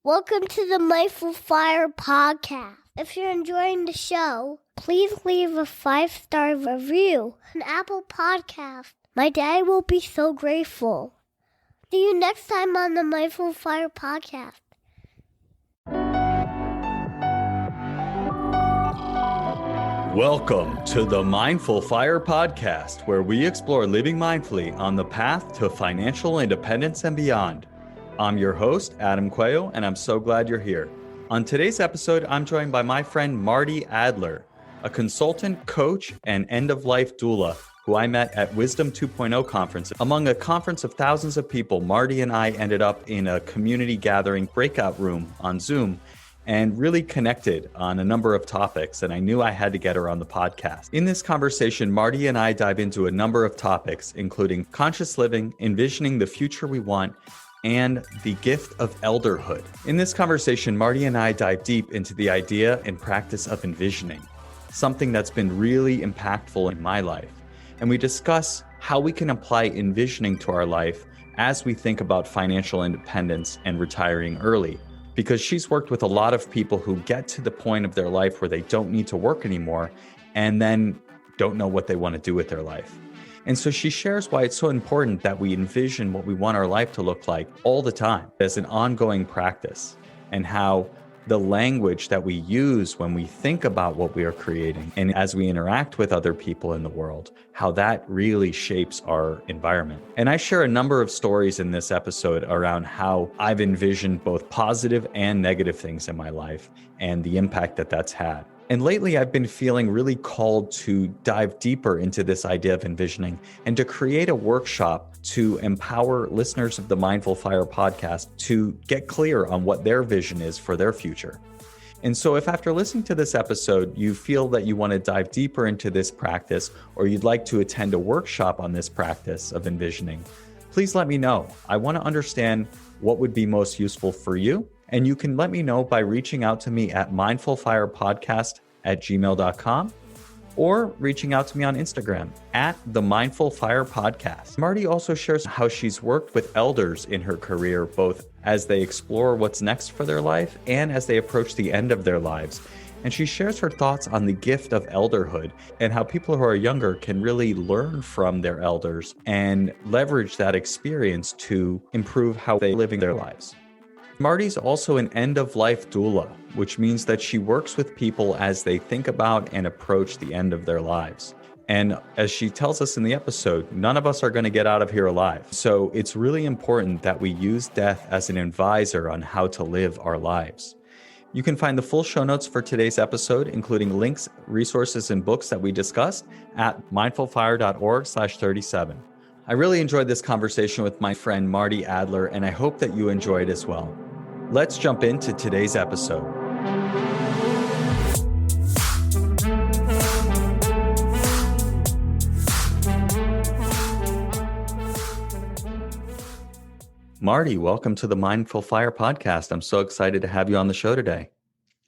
Welcome to the Mindful Fire podcast. If you're enjoying the show, please leave a 5-star review on Apple Podcast. My dad will be so grateful. See you next time on the Mindful Fire podcast. Welcome to the Mindful Fire podcast, where we explore living mindfully on the path to financial independence and beyond. I'm your host, Adam Coelho, and I'm so glad you're here. On today's episode, I'm joined by my friend Martie Adler, a consultant, coach, and end-of-life doula who I met at Wisdom 2.0 conference. Among a conference of thousands of people, Martie and I ended up in a community gathering breakout room on Zoom and really connected on a number of topics, and I knew I had to get her on the podcast. In this conversation, Martie and I dive into a number of topics, including conscious living, envisioning the future we want, and the gift of elderhood. In this conversation, Martie and I dive deep into the idea and practice of envisioning, something that's been really impactful in my life. And we discuss how we can apply envisioning to our life as we think about financial independence and retiring early. Because she's worked with a lot of people who get to the point of their life where they don't need to work anymore and then don't know what they want to do with their life. And so she shares why it's so important that we envision what we want our life to look like all the time as an ongoing practice, and how the language that we use when we think about what we are creating and as we interact with other people in the world, how that really shapes our environment. And I share a number of stories in this episode around how I've envisioned both positive and negative things in my life and the impact that that's had. And lately, I've been feeling really called to dive deeper into this idea of envisioning and to create a workshop to empower listeners of the Mindful Fire podcast to get clear on what their vision is for their future. And so if after listening to this episode, you feel that you want to dive deeper into this practice, or you'd like to attend a workshop on this practice of envisioning, please let me know. I want to understand what would be most useful for you. And you can let me know by reaching out to me at mindfulfirepodcast@gmail.com or reaching out to me on Instagram at the Mindful Fire Podcast. Martie also shares how she's worked with elders in her career, both as they explore what's next for their life and as they approach the end of their lives. And she shares her thoughts on the gift of elderhood and how people who are younger can really learn from their elders and leverage that experience to improve how they live their lives. Martie's also an end-of-life doula, which means that she works with people as they think about and approach the end of their lives. And as she tells us in the episode, none of us are going to get out of here alive. So it's really important that we use death as an advisor on how to live our lives. You can find the full show notes for today's episode, including links, resources, and books that we discussed at mindfulfire.org/37. I really enjoyed this conversation with my friend Martie Adler, and I hope that you enjoyed as well. Let's jump into today's episode. Martie, welcome to the Mindful Fire podcast. I'm so excited to have you on the show today.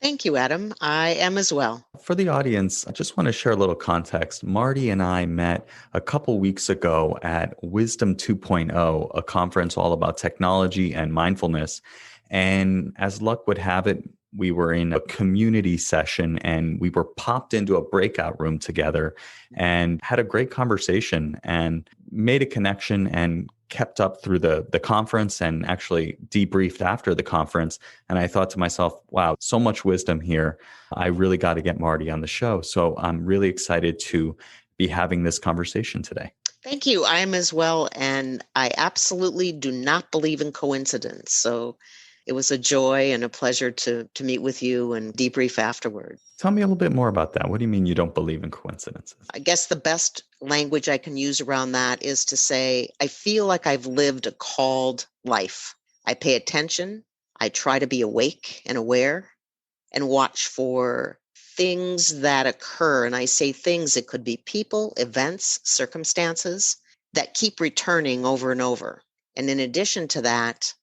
Thank you, Adam. I am as well. For the audience, I just want to share a little context. Martie and I met a couple weeks ago at Wisdom 2.0, a conference all about technology and mindfulness. And as luck would have it, we were in a community session and we were popped into a breakout room together and had a great conversation and made a connection and kept up through the conference and actually debriefed after the conference. And I thought to myself, wow, so much wisdom here. I really got to get Martie on the show. So I'm really excited to be having this conversation today. Thank you. I am as well. And I absolutely do not believe in coincidence. So it was a joy and a pleasure to meet with you and debrief afterward. Tell me a little bit more about that. What do you mean you don't believe in coincidences? I guess the best language I can use around that is to say, I feel like I've lived a called life. I pay attention. I try to be awake and aware and watch for things that occur. And I say things, it could be people, events, circumstances that keep returning over and over. And in addition to that,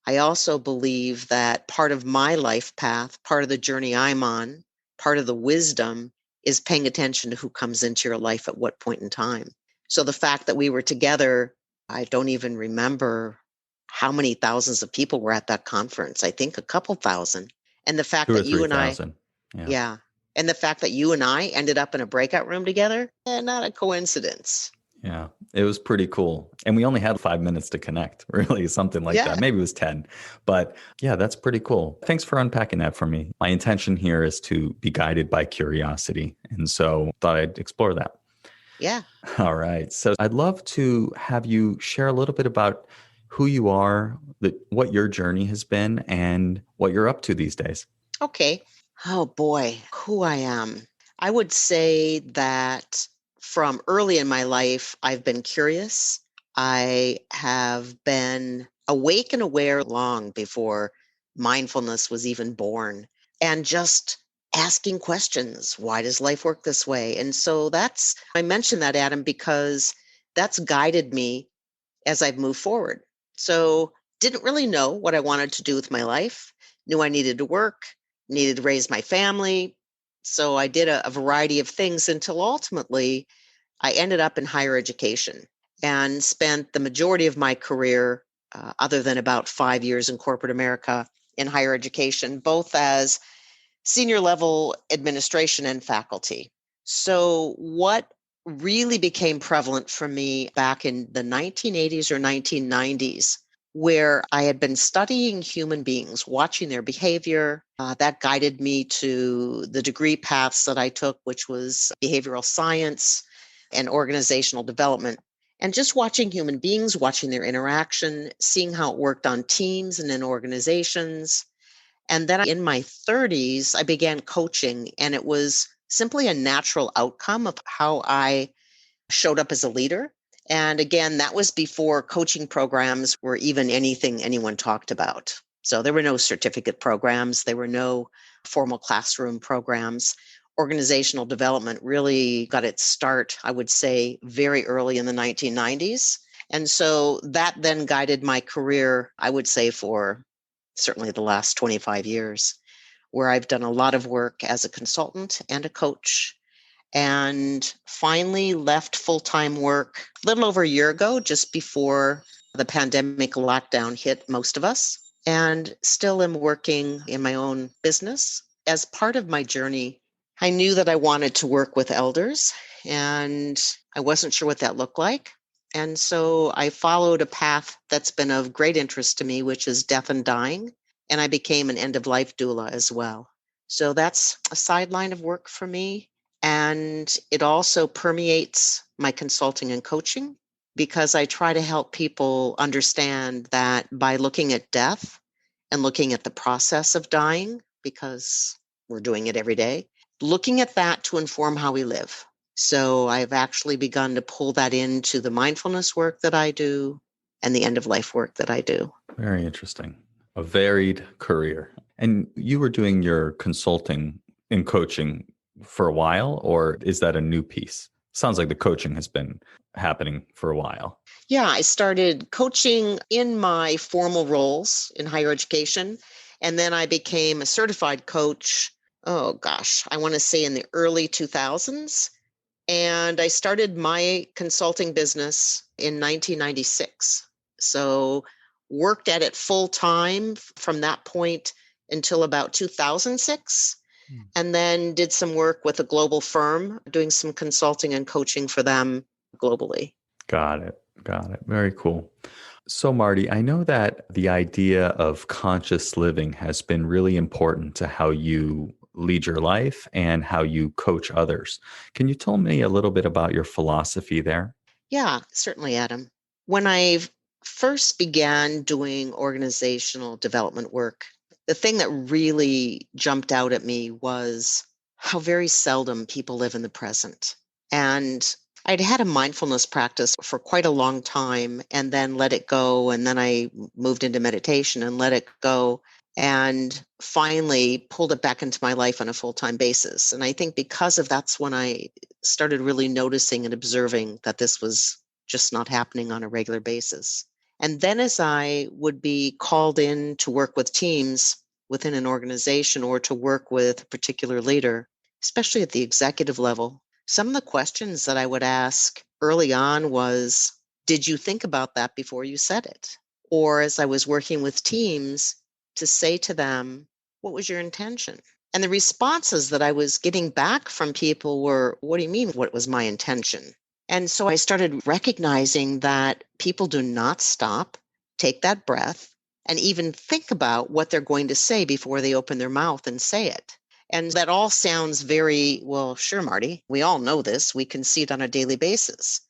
I also believe that part of my life path, part of the journey I'm on, part of the wisdom is paying attention to who comes into your life at what point in time. So the fact that we were together, I don't even remember how many thousands of people were at that conference. I think a couple thousand. And the fact Two or that you three and I, thousand. Yeah. yeah. And the fact that you and I ended up in a breakout room together, not a coincidence. Yeah, it was pretty cool. And we only had 5 minutes to connect, really, something like Yeah. that. Maybe it was 10. But yeah, that's pretty cool. Thanks for unpacking that for me. My intention here is to be guided by curiosity. And so thought I'd explore that. Yeah. All right. So I'd love to have you share a little bit about who you are, what your journey has been, and what you're up to these days. Okay. Oh boy, who I am. I would say that from early in my life, I've been curious. I have been awake and aware long before mindfulness was even born, and just asking questions. Why does life work this way? And so I mentioned that, Adam, because that's guided me as I've moved forward. So didn't really know what I wanted to do with my life, knew I needed to work, needed to raise my family. So I did a variety of things until ultimately I ended up in higher education and spent the majority of my career, other than about 5 years in corporate America, in higher education, both as senior level administration and faculty. So, what really became prevalent for me back in the 1980s or 1990s, where I had been studying human beings, watching their behavior, that guided me to the degree paths that I took, which was behavioral science and organizational development. And just watching human beings, watching their interaction, seeing how it worked on teams and in organizations, and then in my 30s, I began coaching, and it was simply a natural outcome of how I showed up as a leader. And again, that was before coaching programs were even anything anyone talked about. So there were no certificate programs, there were no formal classroom programs. Organizational development really got its start, I would say, very early in the 1990s. And so that then guided my career, I would say, for certainly the last 25 years, where I've done a lot of work as a consultant and a coach, and finally left full-time work a little over a year ago, just before the pandemic lockdown hit most of us, and still am working in my own business. As part of my journey, I knew that I wanted to work with elders, and I wasn't sure what that looked like. And so I followed a path that's been of great interest to me, which is death and dying. And I became an end of life doula as well. So that's a sideline of work for me. And it also permeates my consulting and coaching, because I try to help people understand that by looking at death and looking at the process of dying, because we're doing it every day, looking at that to inform how we live. So I've actually begun to pull that into the mindfulness work that I do and the end of life work that I do. Very interesting. A varied career. And you were doing your consulting and coaching for a while, or is that a new piece? Sounds like the coaching has been happening for a while. Yeah, I started coaching in my formal roles in higher education. And then I became a certified coach, oh gosh, I want to say in the early 2000s. And I started my consulting business in 1996. So worked at it full time from that point until about 2006. And then did some work with a global firm, doing some consulting and coaching for them globally. Got it. Got it. Very cool. So, Martie, I know that the idea of conscious living has been really important to how you lead your life and how you coach others. Can you tell me a little bit about your philosophy there? Yeah, certainly, Adam. When I first began doing organizational development work, the thing that really jumped out at me was how very seldom people live in the present. And I'd had a mindfulness practice for quite a long time and then let it go. And then I moved into meditation and let it go, and finally pulled it back into my life on a full-time basis. And I think because of that's when I started really noticing and observing that this was just not happening on a regular basis. And then as I would be called in to work with teams within an organization or to work with a particular leader, especially at the executive level, some of the questions that I would ask early on was, did you think about that before you said it? or as I was working with teams, to say to them, what was your intention? And the responses that I was getting back from people were, what do you mean, what was my intention? And so I started recognizing that people do not stop, take that breath, and even think about what they're going to say before they open their mouth and say it. And that all sounds very, well, sure, Martie, we all know this. We can see it on a daily basis.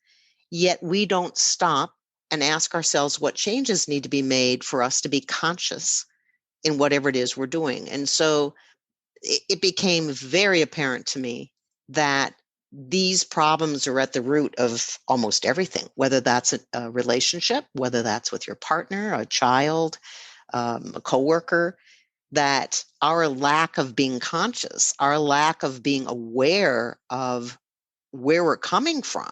Yet we don't stop and ask ourselves what changes need to be made for us to be conscious in whatever it is we're doing. And so it became very apparent to me that these problems are at the root of almost everything, whether that's a relationship, whether that's with your partner, a child, a coworker, that our lack of being conscious, our lack of being aware of where we're coming from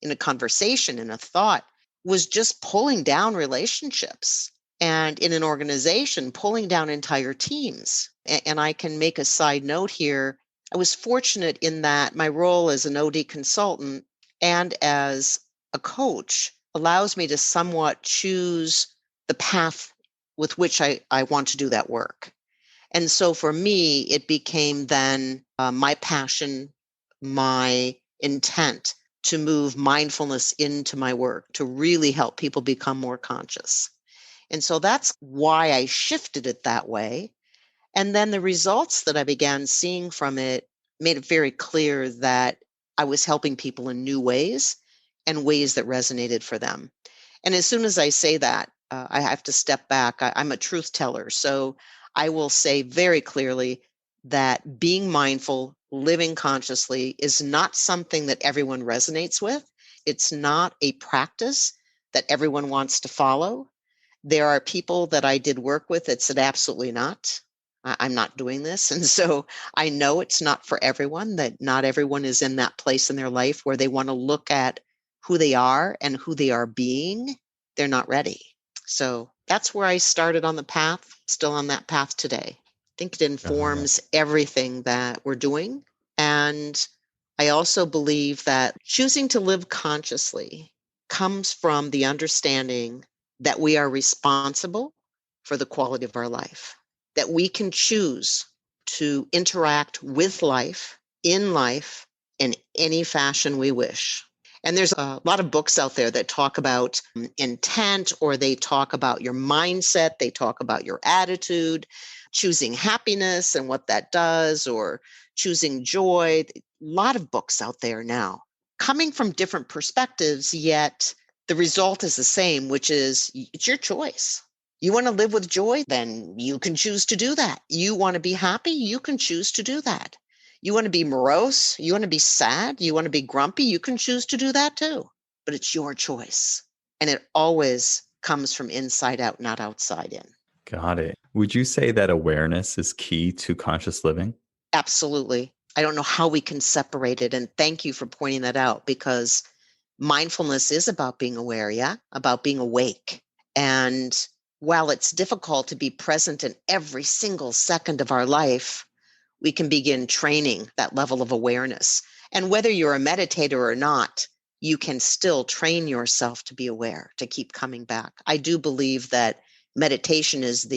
in a conversation, in a thought, was just pulling down relationships. And in an organization, pulling down entire teams. And I can make a side note here. I was fortunate in that my role as an OD consultant and as a coach allows me to somewhat choose the path with which I want to do that work. And so for me, it became then my passion, my intent to move mindfulness into my work, to really help people become more conscious. And so that's why I shifted it that way. And then the results that I began seeing from it made it very clear that I was helping people in new ways and ways that resonated for them. And as soon as I say that, I have to step back. I'm a truth teller. So I will say very clearly that being mindful, living consciously is not something that everyone resonates with. It's not a practice that everyone wants to follow. There are people that I did work with that said, absolutely not. I'm not doing this. And so I know it's not for everyone, that not everyone is in that place in their life where they want to look at who they are and who they are being. They're not ready. So that's where I started on the path, still on that path today. I think it informs everything that we're doing. And I also believe that choosing to live consciously comes from the understanding that we are responsible for the quality of our life, that we can choose to interact with life, in any fashion we wish. And there's a lot of books out there that talk about intent, or they talk about your mindset, they talk about your attitude, choosing happiness and what that does, or choosing joy. A lot of books out there now, coming from different perspectives, yet the result is the same, which is it's your choice. You want to live with joy, then you can choose to do that. You want to be happy, you can choose to do that. You want to be morose, you want to be sad, you want to be grumpy, you can choose to do that too. But it's your choice. And it always comes from inside out, not outside in. Got it. Would you say that awareness is key to conscious living? Absolutely. I don't know how we can separate it. And thank you for pointing that out, because mindfulness is about being aware, about being awake. And while it's difficult to be present in every single second of our life, we can begin training that level of awareness. And whether you're a meditator or not, you can still train yourself to be aware, to keep coming back. I do believe that meditation is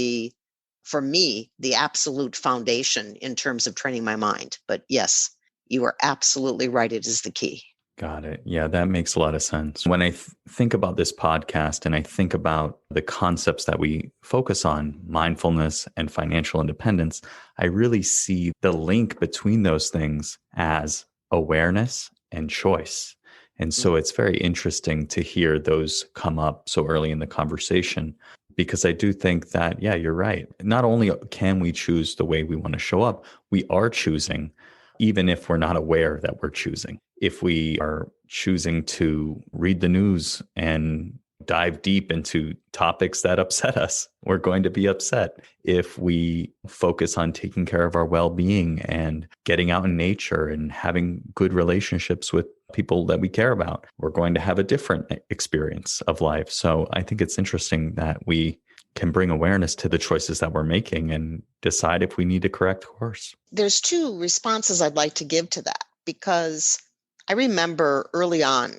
for me, the absolute foundation in terms of training my mind. But yes, you are absolutely right. It is the key. Got it. Yeah, that makes a lot of sense. When I think about this podcast and I think about the concepts that we focus on, mindfulness and financial independence, I really see the link between those things as awareness and choice. And so it's very interesting to hear those come up so early in the conversation, because I do think that, yeah, you're right. Not only can we choose the way we want to show up, we are choosing, even if we're not aware that we're choosing. If we are choosing to read the news and dive deep into topics that upset us, we're going to be upset. If we focus on taking care of our well-being and getting out in nature and having good relationships with people that we care about, we're going to have a different experience of life. So I think it's interesting that we can bring awareness to the choices that we're making and decide if we need to correct course. There's two responses I'd like to give to that, because I remember early on,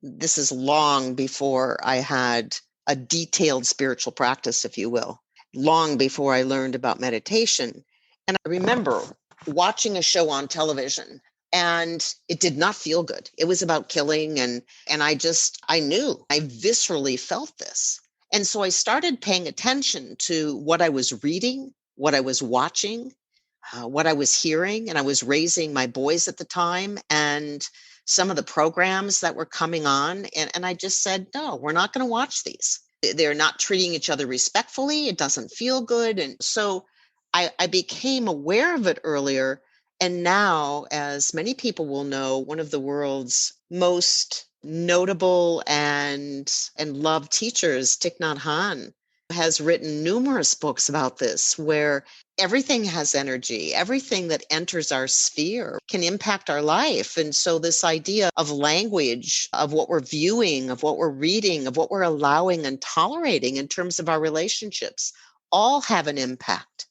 this is long before I had a detailed spiritual practice, if you will, long before I learned about meditation. And I remember watching a show on television, and it did not feel good. It was about killing. And I knew, I viscerally felt this. And so I started paying attention to what I was reading, what I was watching, what I was hearing. And I was raising my boys at the time, and some of the programs that were coming on. And I just said, no, we're not going to watch these. They're not treating each other respectfully. It doesn't feel good. And so I became aware of it earlier. And now, as many people will know, one of the world's most notable and loved teachers, Thich Nhat Hanh, has written numerous books about this, where everything has energy. Everything that enters our sphere can impact our life. And so this idea of language, of what we're viewing, of what we're reading, of what we're allowing and tolerating in terms of our relationships, all have an impact.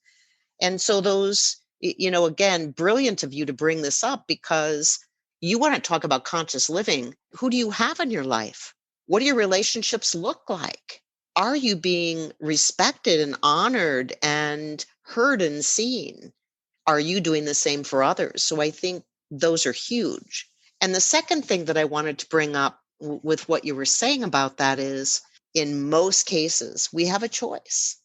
And so those, again, brilliant of you to bring this up, because you want to talk about conscious living. Who do you have in your life? What do your relationships look like? Are you being respected and honored and heard and seen? Are you doing the same for others? So I think those are huge. And the second thing that I wanted to bring up with what you were saying about that is, in most cases, we have a choice.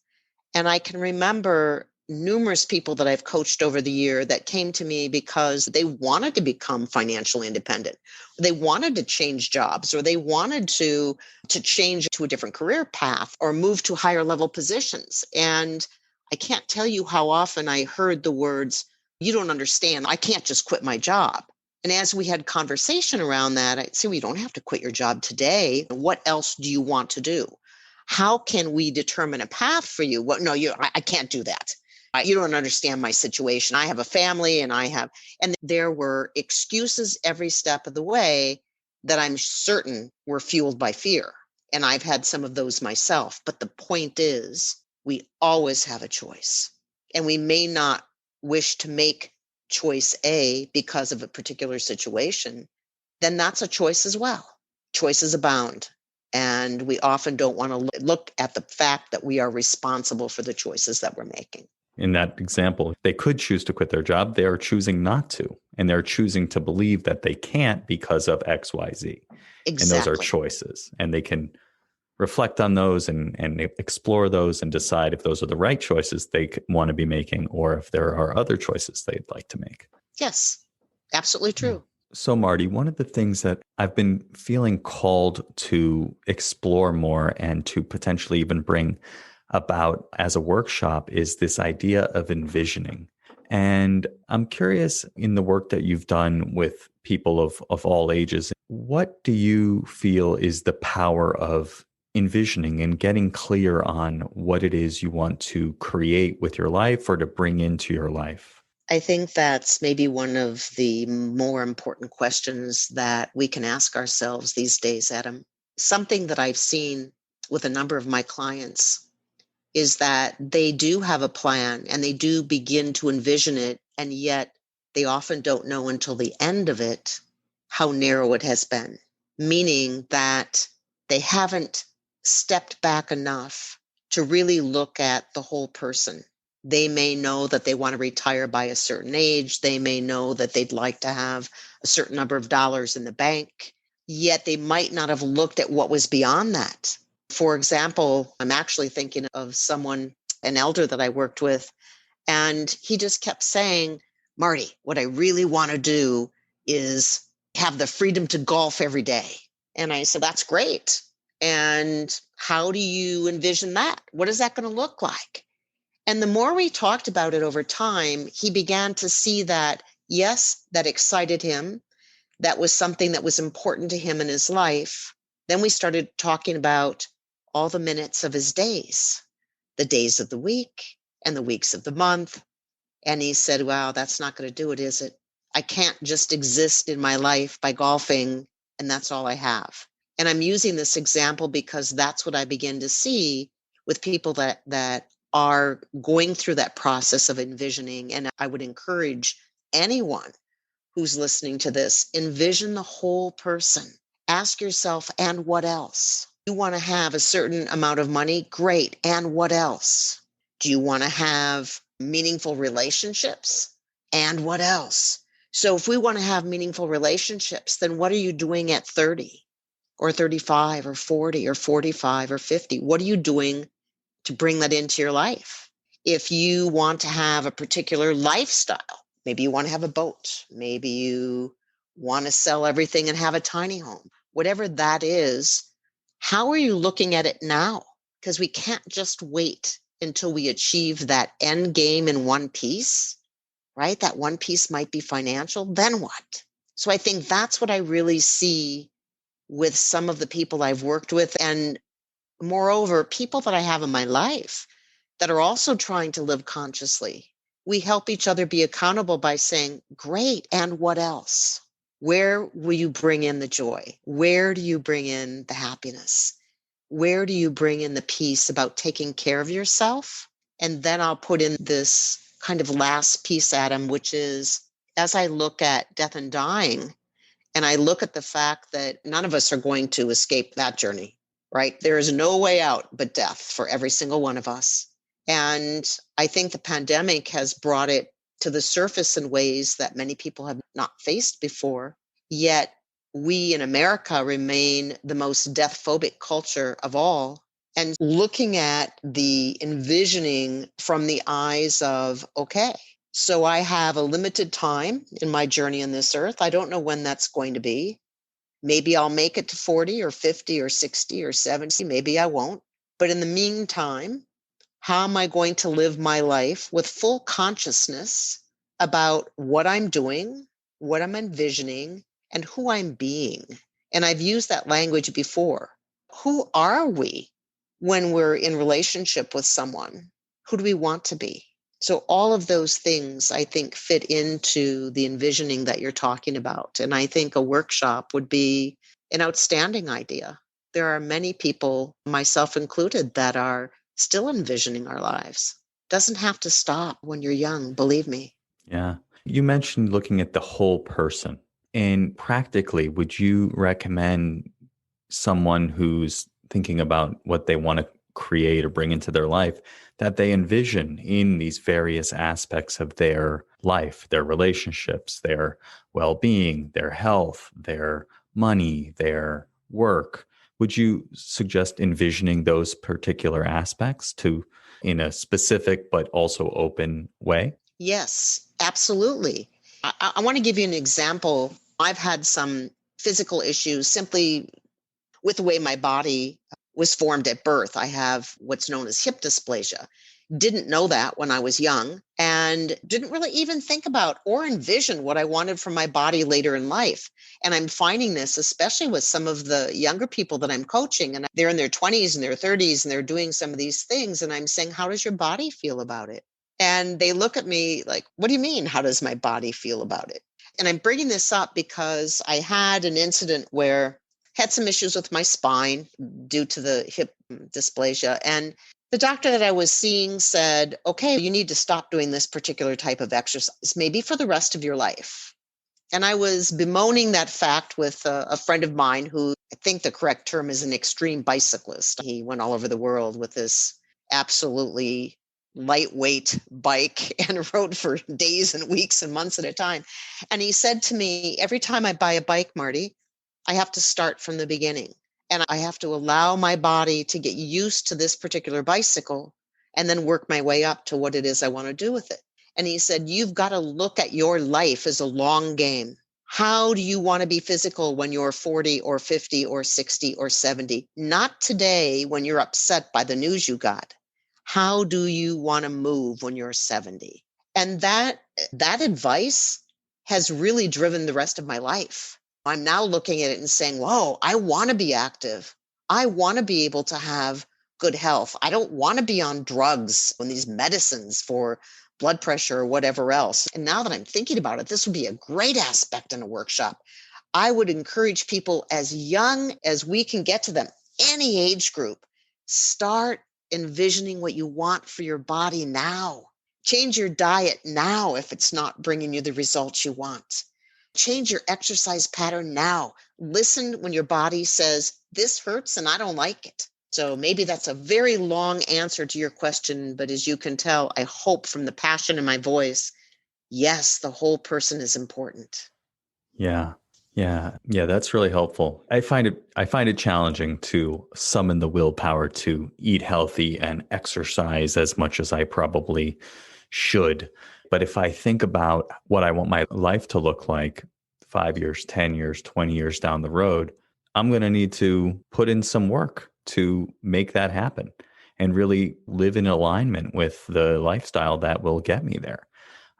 And I can remember numerous people that I've coached over the year that came to me because they wanted to become financially independent. They wanted to change jobs, or they wanted to change to a different career path or move to higher level positions. And I can't tell you how often I heard the words, "You don't understand. I can't just quit my job." And as we had conversation around that, I said, "Well, you don't have to quit your job today. What else do you want to do? How can we determine a path for you?" "Well, no, I can't do that. You don't understand my situation. I have a family and and there were excuses every step of the way that I'm certain were fueled by fear. And I've had some of those myself. But the point is, we always have a choice. And we may not wish to make choice A because of a particular situation. Then that's a choice as well. Choices abound. And we often don't want to look at the fact that we are responsible for the choices that we're making. In that example, they could choose to quit their job. They are choosing not to. And they're choosing to believe that they can't because of X, Y, Z. Exactly. And those are choices. And they can reflect on those and explore those and decide if those are the right choices they want to be making, or if there are other choices they'd like to make. Yes, absolutely true. So, Martie, one of the things that I've been feeling called to explore more and to potentially even bring about as a workshop is this idea of envisioning. And I'm curious, in the work that you've done with people of all ages, what do you feel is the power of envisioning and getting clear on what it is you want to create with your life or to bring into your life? I think that's maybe one of the more important questions that we can ask ourselves these days, Adam. Something that I've seen with a number of my clients is that they do have a plan and they do begin to envision it, and yet they often don't know until the end of it how narrow it has been, meaning that they haven't stepped back enough to really look at the whole person. They may know that they want to retire by a certain age. They may know that they'd like to have a certain number of dollars in the bank, yet they might not have looked at what was beyond that. For example, I'm actually thinking of someone, an elder that I worked with, and he just kept saying, "Martie, what I really want to do is have the freedom to golf every day." And I said, "That's great. And how do you envision that? What is that going to look like?" And the more we talked about it over time, he began to see that, yes, that excited him. That was something that was important to him in his life. Then we started talking about all the minutes of his days, the days of the week and the weeks of the month. And he said, "Wow, that's not going to do it, is it? I can't just exist in my life by golfing, and that's all I have." And I'm using this example because that's what I begin to see with people that are going through that process of envisioning. And I would encourage anyone who's listening to this, envision the whole person. Ask yourself, and what else? You want to have a certain amount of money? Great. And what else? Do you want to have meaningful relationships? And what else? So if we want to have meaningful relationships, then what are you doing at 30 or 35 or 40 or 45 or 50? What are you doing to bring that into your life? If you want to have a particular lifestyle, maybe you want to have a boat, maybe you want to sell everything and have a tiny home, whatever that is, how are you looking at it now? Because we can't just wait until we achieve that end game in one piece, right? That one piece might be financial. Then what? So I think that's what I really see with some of the people I've worked with. And moreover, people that I have in my life that are also trying to live consciously. We help each other be accountable by saying, great, and what else? Where will you bring in the joy? Where do you bring in the happiness? Where do you bring in the peace about taking care of yourself? And then I'll put in this kind of last piece, Adam, which is as I look at death and dying, and I look at the fact that none of us are going to escape that journey, right? There is no way out but death for every single one of us. And I think the pandemic has brought it to the surface in ways that many people have not faced before. Yet we in America remain the most death phobic culture of all. And looking at the envisioning from the eyes of, okay, so I have a limited time in my journey on this earth. I don't know when that's going to be. Maybe I'll make it to 40 or 50 or 60 or 70. Maybe I won't. But in the meantime, how am I going to live my life with full consciousness about what I'm doing, what I'm envisioning, and who I'm being? And I've used that language before. Who are we when we're in relationship with someone? Who do we want to be? So all of those things, I think, fit into the envisioning that you're talking about. And I think a workshop would be an outstanding idea. There are many people, myself included, that are still envisioning our lives. Doesn't have to stop when you're young, believe me. Yeah. You mentioned looking at the whole person. And practically, would you recommend someone who's thinking about what they want to create or bring into their life that they envision in these various aspects of their life, their relationships, their well-being, their health, their money, their work? Would you suggest envisioning those particular aspects to in a specific but also open way? Yes, absolutely. I want to give you an example. I've had some physical issues simply with the way my body was formed at birth. I have what's known as hip dysplasia. Didn't know that when I was young and didn't really even think about or envision what I wanted from my body later in life. And I'm finding this, especially with some of the younger people that I'm coaching, and they're in their 20s and their 30s and they're doing some of these things. And I'm saying, how does your body feel about it? And they look at me like, what do you mean? How does my body feel about it? And I'm bringing this up because I had an incident where I had some issues with my spine due to the hip dysplasia. And the doctor that I was seeing said, okay, you need to stop doing this particular type of exercise, maybe for the rest of your life. And I was bemoaning that fact with a friend of mine who I think the correct term is an extreme bicyclist. He went all over the world with this absolutely lightweight bike and rode for days and weeks and months at a time. And he said to me, every time I buy a bike, Martie, I have to start from the beginning. And I have to allow my body to get used to this particular bicycle and then work my way up to what it is I want to do with it. And he said, you've got to look at your life as a long game. How do you want to be physical when you're 40 or 50 or 60 or 70? Not today when you're upset by the news you got. How do you want to move when you're 70? And that advice has really driven the rest of my life. I'm now looking at it and saying, whoa, I want to be active. I want to be able to have good health. I don't want to be on drugs and these medicines for blood pressure or whatever else. And now that I'm thinking about it, this would be a great aspect in a workshop. I would encourage people as young as we can get to them, any age group, start envisioning what you want for your body now. Change your diet now if it's not bringing you the results you want. Change your exercise pattern now. Listen when your body says, this hurts and I don't like it. So maybe that's a very long answer to your question, but as you can tell, I hope from the passion in my voice, yes, the whole person is important. Yeah. Yeah. Yeah. That's really helpful. I find it challenging to summon the willpower to eat healthy and exercise as much as I probably should. But if I think about what I want my life to look like 5 years, 10 years, 20 years down the road, I'm going to need to put in some work to make that happen and really live in alignment with the lifestyle that will get me there.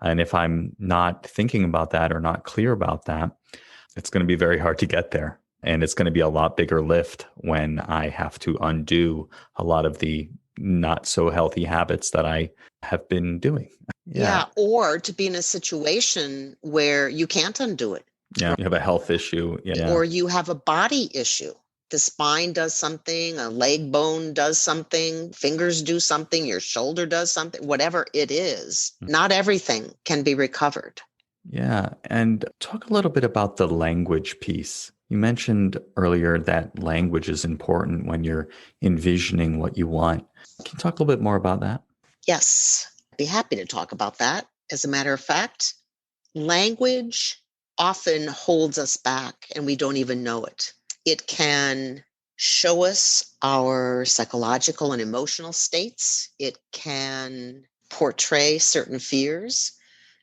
And if I'm not thinking about that or not clear about that, it's going to be very hard to get there. And it's going to be a lot bigger lift when I have to undo a lot of the not so healthy habits that I have been doing. Yeah. Or to be in a situation where you can't undo it. Yeah. You have a health issue. Yeah. Or you have a body issue. The spine does something, a leg bone does something, fingers do something, your shoulder does something, whatever it is. Not everything can be recovered. Yeah. And talk a little bit about the language piece. You mentioned earlier that language is important when you're envisioning what you want. Can you talk a little bit more about that? Yes, I'd be happy to talk about that. As a matter of fact, language often holds us back and we don't even know it. It can show us our psychological and emotional states. It can portray certain fears.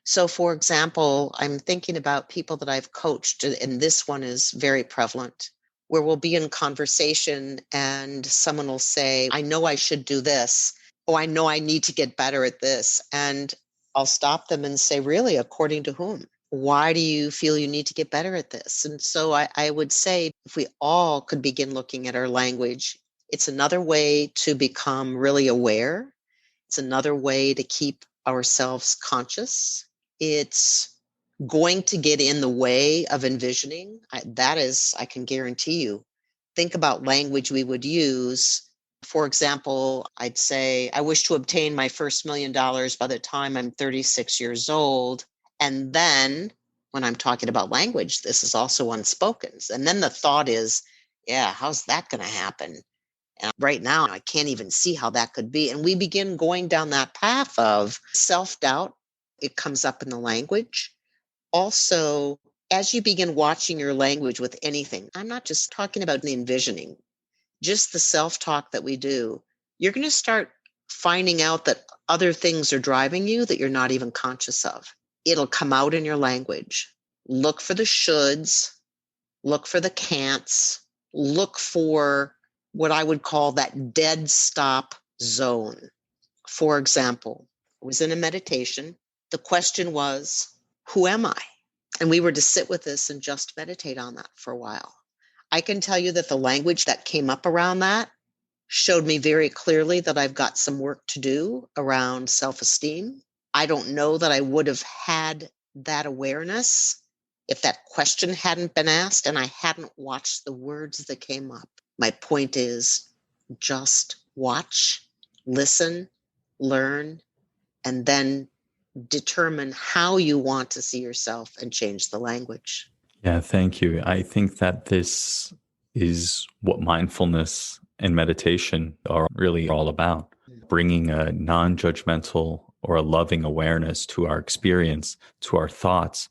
So, for example, I'm thinking about people that I've coached, and this one is very prevalent, where we'll be in conversation and someone will say, I know I should do this. Oh, I know I need to get better at this. And I'll stop them and say, really, according to whom? Why do you feel you need to get better at this? And so I would say if we all could begin looking at our language, it's another way to become really aware. It's another way to keep ourselves conscious. It's going to get in the way of envisioning. That is, I can guarantee you. Think about language we would use. For example, I'd say, I wish to obtain my first $1 million by the time I'm 36 years old. And then when I'm talking about language, this is also unspoken. And then the thought is, yeah, how's that going to happen? And right now, I can't even see how that could be. And we begin going down that path of self-doubt. It comes up in the language. Also, as you begin watching your language with anything, I'm not just talking about the envisioning, just the self-talk that we do, you're going to start finding out that other things are driving you that you're not even conscious of. It'll come out in your language. Look for the shoulds, look for the can'ts, look for what I would call that dead stop zone. For example, I was in a meditation. The question was, who am I? And we were to sit with this and just meditate on that for a while. I can tell you that the language that came up around that showed me very clearly that I've got some work to do around self-esteem. I don't know that I would have had that awareness if that question hadn't been asked and I hadn't watched the words that came up. My point is just watch, listen, learn, and then determine how you want to see yourself and change the language. Yeah, thank you. I think that this is what mindfulness and meditation are really all about, bringing a non-judgmental or a loving awareness to our experience, to our thoughts.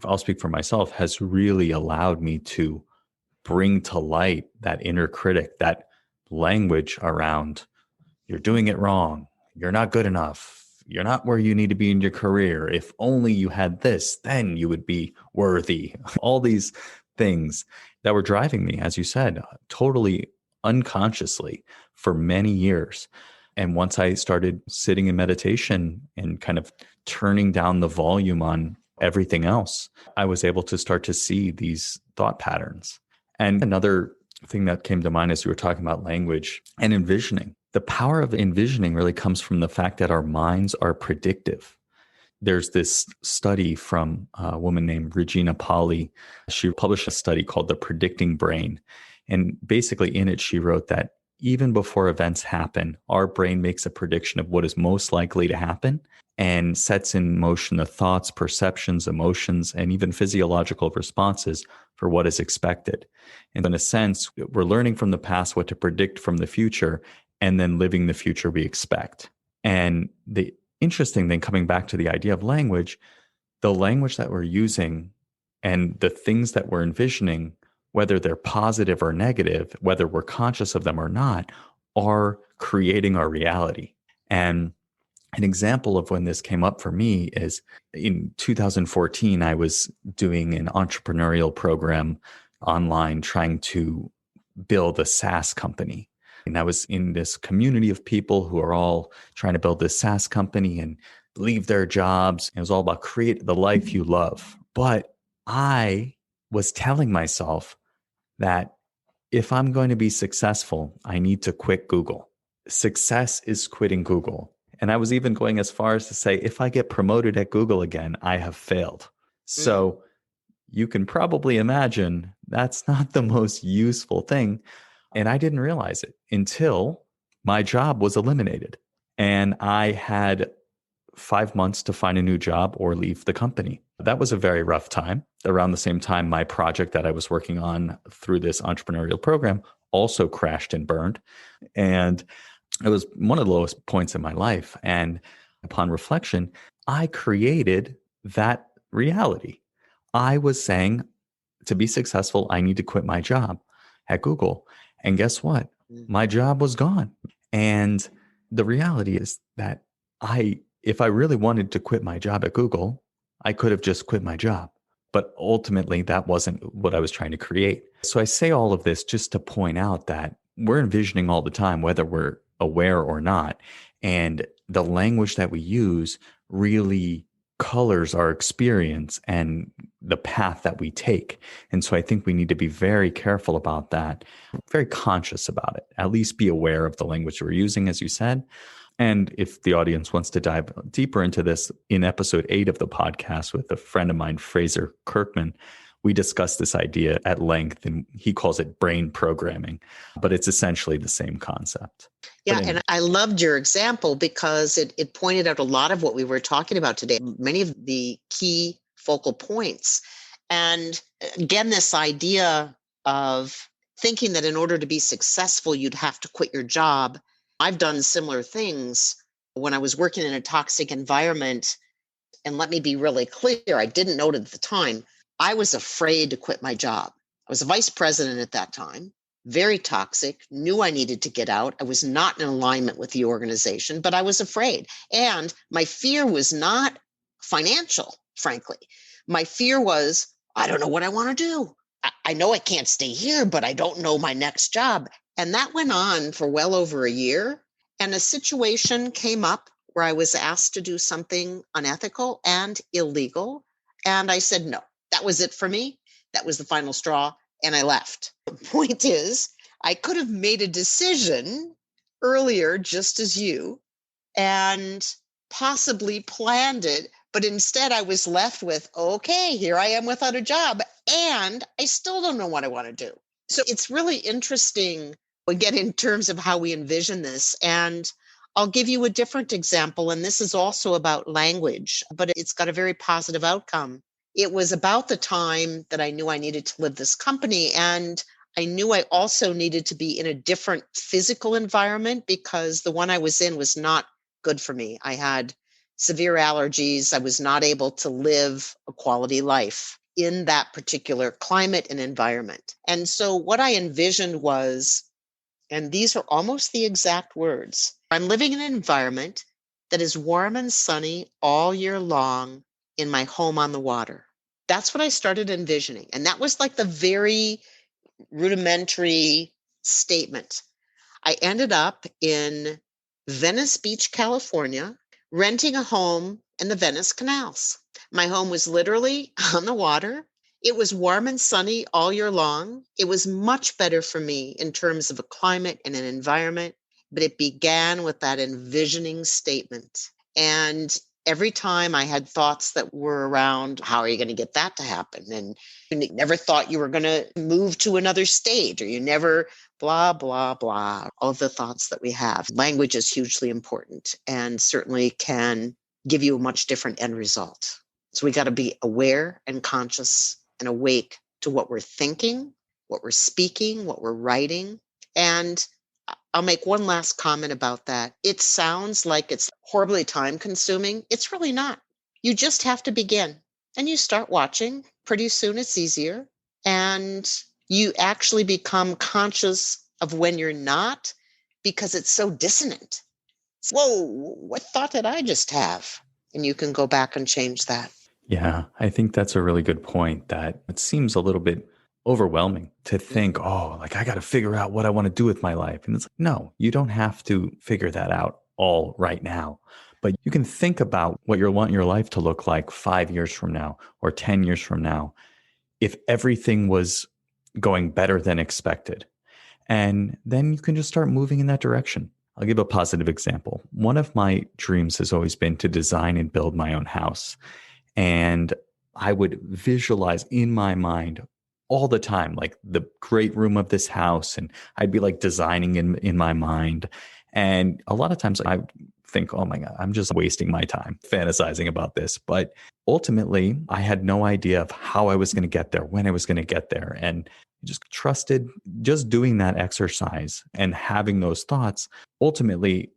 I'll speak for myself, has really allowed me to bring to light that inner critic, that language around, you're doing it wrong, you're not good enough, you're not where you need to be in your career. If only you had this, then you would be worthy. All these things that were driving me, as you said, totally unconsciously for many years. And once I started sitting in meditation and kind of turning down the volume on everything else, I was able to start to see these thought patterns. And another thing that came to mind as we were talking about language and envisioning. The power of envisioning really comes from the fact that our minds are predictive. There's this study from a woman named Regina Pali. She published a study called The Predicting Brain. And basically in it, she wrote that even before events happen, our brain makes a prediction of what is most likely to happen. and sets in motion the thoughts, perceptions, emotions, and even physiological responses for what is expected. And in a sense, we're learning from the past what to predict from the future and then living the future we expect. And the interesting thing, coming back to the idea of language, the language that we're using and the things that we're envisioning, whether they're positive or negative, whether we're conscious of them or not, are creating our reality. And an example of when this came up for me is in 2014, I was doing an entrepreneurial program online trying to build a SaaS company. And I was in this community of people who are all trying to build this SaaS company and leave their jobs. It was all about create the life you love. But I was telling myself that if I'm going to be successful, I need to quit Google. Success is quitting Google. And I was even going as far as to say, if I get promoted at Google again, I have failed. So you can probably imagine that's not the most useful thing. And I didn't realize it until my job was eliminated. And I had 5 months to find a new job or leave the company. That was a very rough time. Around the same time, my project that I was working on through this entrepreneurial program also crashed and burned. And it was one of the lowest points in my life. And upon reflection, I created that reality. I was saying, to be successful, I need to quit my job at Google. And guess what? My job was gone. And the reality is that if I really wanted to quit my job at Google, I could have just quit my job. But ultimately, that wasn't what I was trying to create. So I say all of this just to point out that we're envisioning all the time, whether we're aware or not. And the language that we use really colors our experience and the path that we take. And so I think we need to be very careful about that, very conscious about it, at least be aware of the language we're using, as you said. And if the audience wants to dive deeper into this, in episode 8 of the podcast with a friend of mine, Fraser Kirkman, we discussed this idea at length, and he calls it brain programming, but it's essentially the same concept. Yeah, and I loved your example because it pointed out a lot of what we were talking about today, many of the key focal points. And again, this idea of thinking that in order to be successful, you'd have to quit your job. I've done similar things when I was working in a toxic environment. And let me be really clear, I didn't know it at the time. I was afraid to quit my job. I was a vice president at that time, very toxic, knew I needed to get out. I was not in alignment with the organization, but I was afraid. And my fear was not financial, frankly. My fear was, I don't know what I want to do. I know I can't stay here, but I don't know my next job. And that went on for well over a year. And a situation came up where I was asked to do something unethical and illegal. And I said, no, that was it for me. That was the final straw. And I left. The point is, I could have made a decision earlier, just as you, and possibly planned it. But instead, I was left with, okay, here I am without a job. And I still don't know what I want to do. So it's really interesting, again, in terms of how we envision this. And I'll give you a different example. And this is also about language, but it's got a very positive outcome. It was about the time that I knew I needed to live this company. And I knew I also needed to be in a different physical environment because the one I was in was not good for me. I had severe allergies. I was not able to live a quality life in that particular climate and environment. And so what I envisioned was, and these are almost the exact words, I'm living in an environment that is warm and sunny all year long in my home on the water. That's what I started envisioning. And that was like the very rudimentary statement. I ended up in Venice Beach, California, renting a home in the Venice canals. My home was literally on the water. It was warm and sunny all year long. It was much better for me in terms of a climate and an environment, but it began with that envisioning statement. And every time I had thoughts that were around, how are you going to get that to happen? And you never thought you were going to move to another state, or you never blah, blah, blah, all the thoughts that we have. Language is hugely important and certainly can give you a much different end result. So we got to be aware and conscious and awake to what we're thinking, what we're speaking, what we're writing. And I'll make one last comment about that. It sounds like it's horribly time consuming. It's really not. You just have to begin and you start watching. Pretty soon it's easier. And you actually become conscious of when you're not, because it's so dissonant. Whoa, what thought did I just have? And you can go back and change that. Yeah, I think that's a really good point, that it seems a little bit overwhelming to think, oh, like I got to figure out what I want to do with my life. And it's like, no, you don't have to figure that out all right now. But you can think about what you want your life to look like 5 years from now or 10 years from now, if everything was going better than expected. And then you can just start moving in that direction. I'll give a positive example. One of my dreams has always been to design and build my own house. And I would visualize in my mind all the time, like the great room of this house. And I'd be like designing in my mind. And a lot of times I think, oh my God, I'm just wasting my time fantasizing about this. But ultimately, I had no idea of how I was going to get there, when I was going to get there. And just trusted, just doing that exercise and having those thoughts. Ultimately,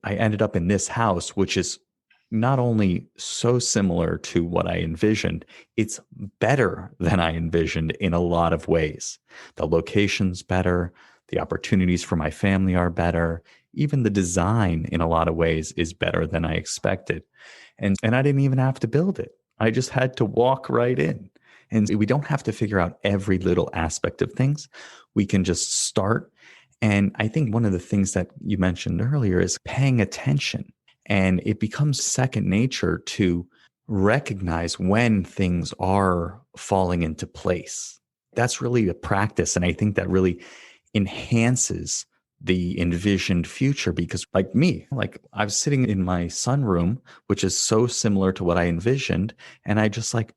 I ended up in this house, which is not only so similar to what I envisioned, it's better than I envisioned in a lot of ways. The location's better. The opportunities for my family are better. Even the design in a lot of ways is better than I expected. And I didn't even have to build it. I just had to walk right in. And we don't have to figure out every little aspect of things. We can just start. And I think one of the things that you mentioned earlier is paying attention. And it becomes second nature to recognize when things are falling into place. That's really a practice. And I think that really enhances the envisioned future, because like me, like I was sitting in my sunroom, which is so similar to what I envisioned. And I just like,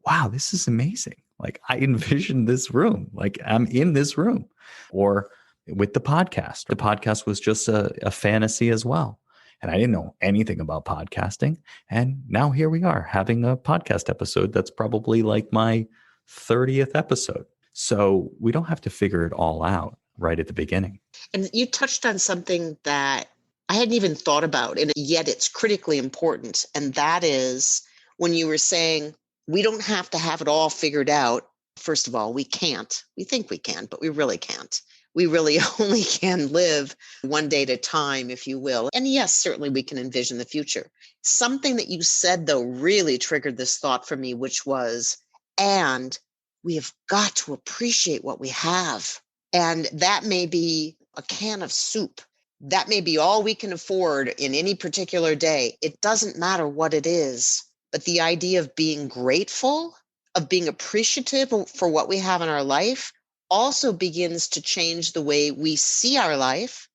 wow, this is amazing. Like I envisioned this room, like I'm in this room. Or with the podcast was just a fantasy as well. And I didn't know anything about podcasting. And now here we are having a podcast episode that's probably like my 30th episode. So we don't have to figure it all out right at the beginning. And you touched on something that I hadn't even thought about, and yet it's critically important. And that is when you were saying we don't have to have it all figured out. First of all, we can't. We think we can, but we really can't. We really only can live one day at a time, if you will. And yes, certainly we can envision the future. Something that you said, though, really triggered this thought for me, which was, and we have got to appreciate what we have. And that may be a can of soup. That may be all we can afford in any particular day. It doesn't matter what it is. But the idea of being grateful, of being appreciative for what we have in our life, also begins to change the way we see our life,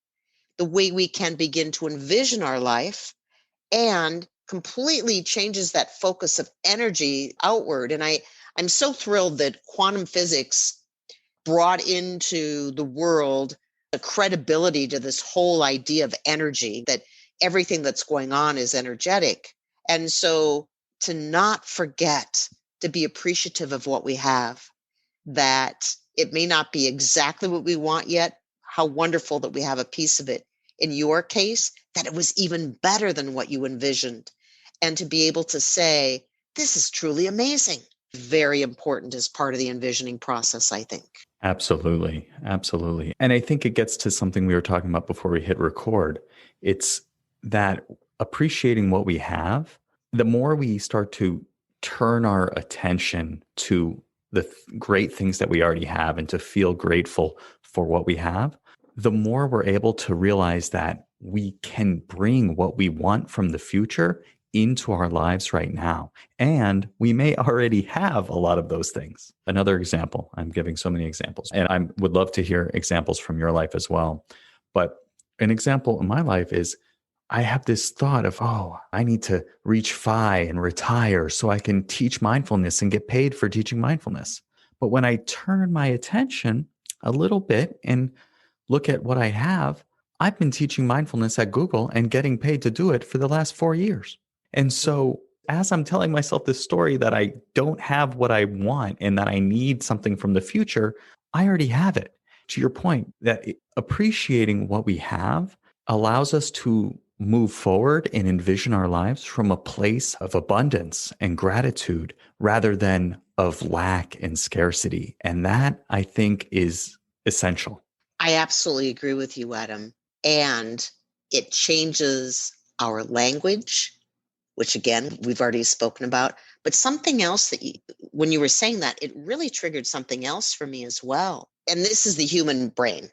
the way we can begin to envision our life, and completely changes that focus of energy outward. And I'm so thrilled that quantum physics brought into the world the credibility to this whole idea of energy, that everything that's going on is energetic. And so to not forget to be appreciative of what we have, that it may not be exactly what we want yet, how wonderful that we have a piece of it. In your case, that it was even better than what you envisioned. And to be able to say, this is truly amazing. Very important as part of the envisioning process, I think. Absolutely. Absolutely. And I think it gets to something we were talking about before we hit record. It's that appreciating what we have, the more we start to turn our attention to the great things that we already have and to feel grateful for what we have, the more we're able to realize that we can bring what we want from the future into our lives right now. And we may already have a lot of those things. Another example, I'm giving so many examples, and I would love to hear examples from your life as well. But an example in my life is I have this thought of, oh, I need to reach FI and retire so I can teach mindfulness and get paid for teaching mindfulness. But when I turn my attention a little bit and look at what I have, I've been teaching mindfulness at Google and getting paid to do it for the last 4 years. And so as I'm telling myself this story that I don't have what I want and that I need something from the future, I already have it. To your point, that appreciating what we have allows us to move forward and envision our lives from a place of abundance and gratitude rather than of lack and scarcity. And that, I think, is essential. I absolutely agree with you, Adam. And it changes our language, which again, we've already spoken about. But something else that when you were saying that, it really triggered something else for me as well. And this is the human brain.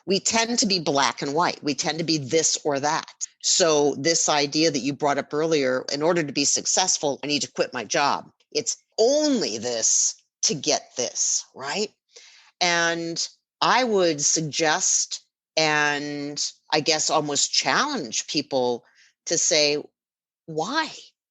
We tend to be black and white. We tend to be this or that. So this idea that you brought up earlier, in order to be successful, I need to quit my job. It's only this to get this, right? And I would suggest, and I guess almost challenge people to say, why?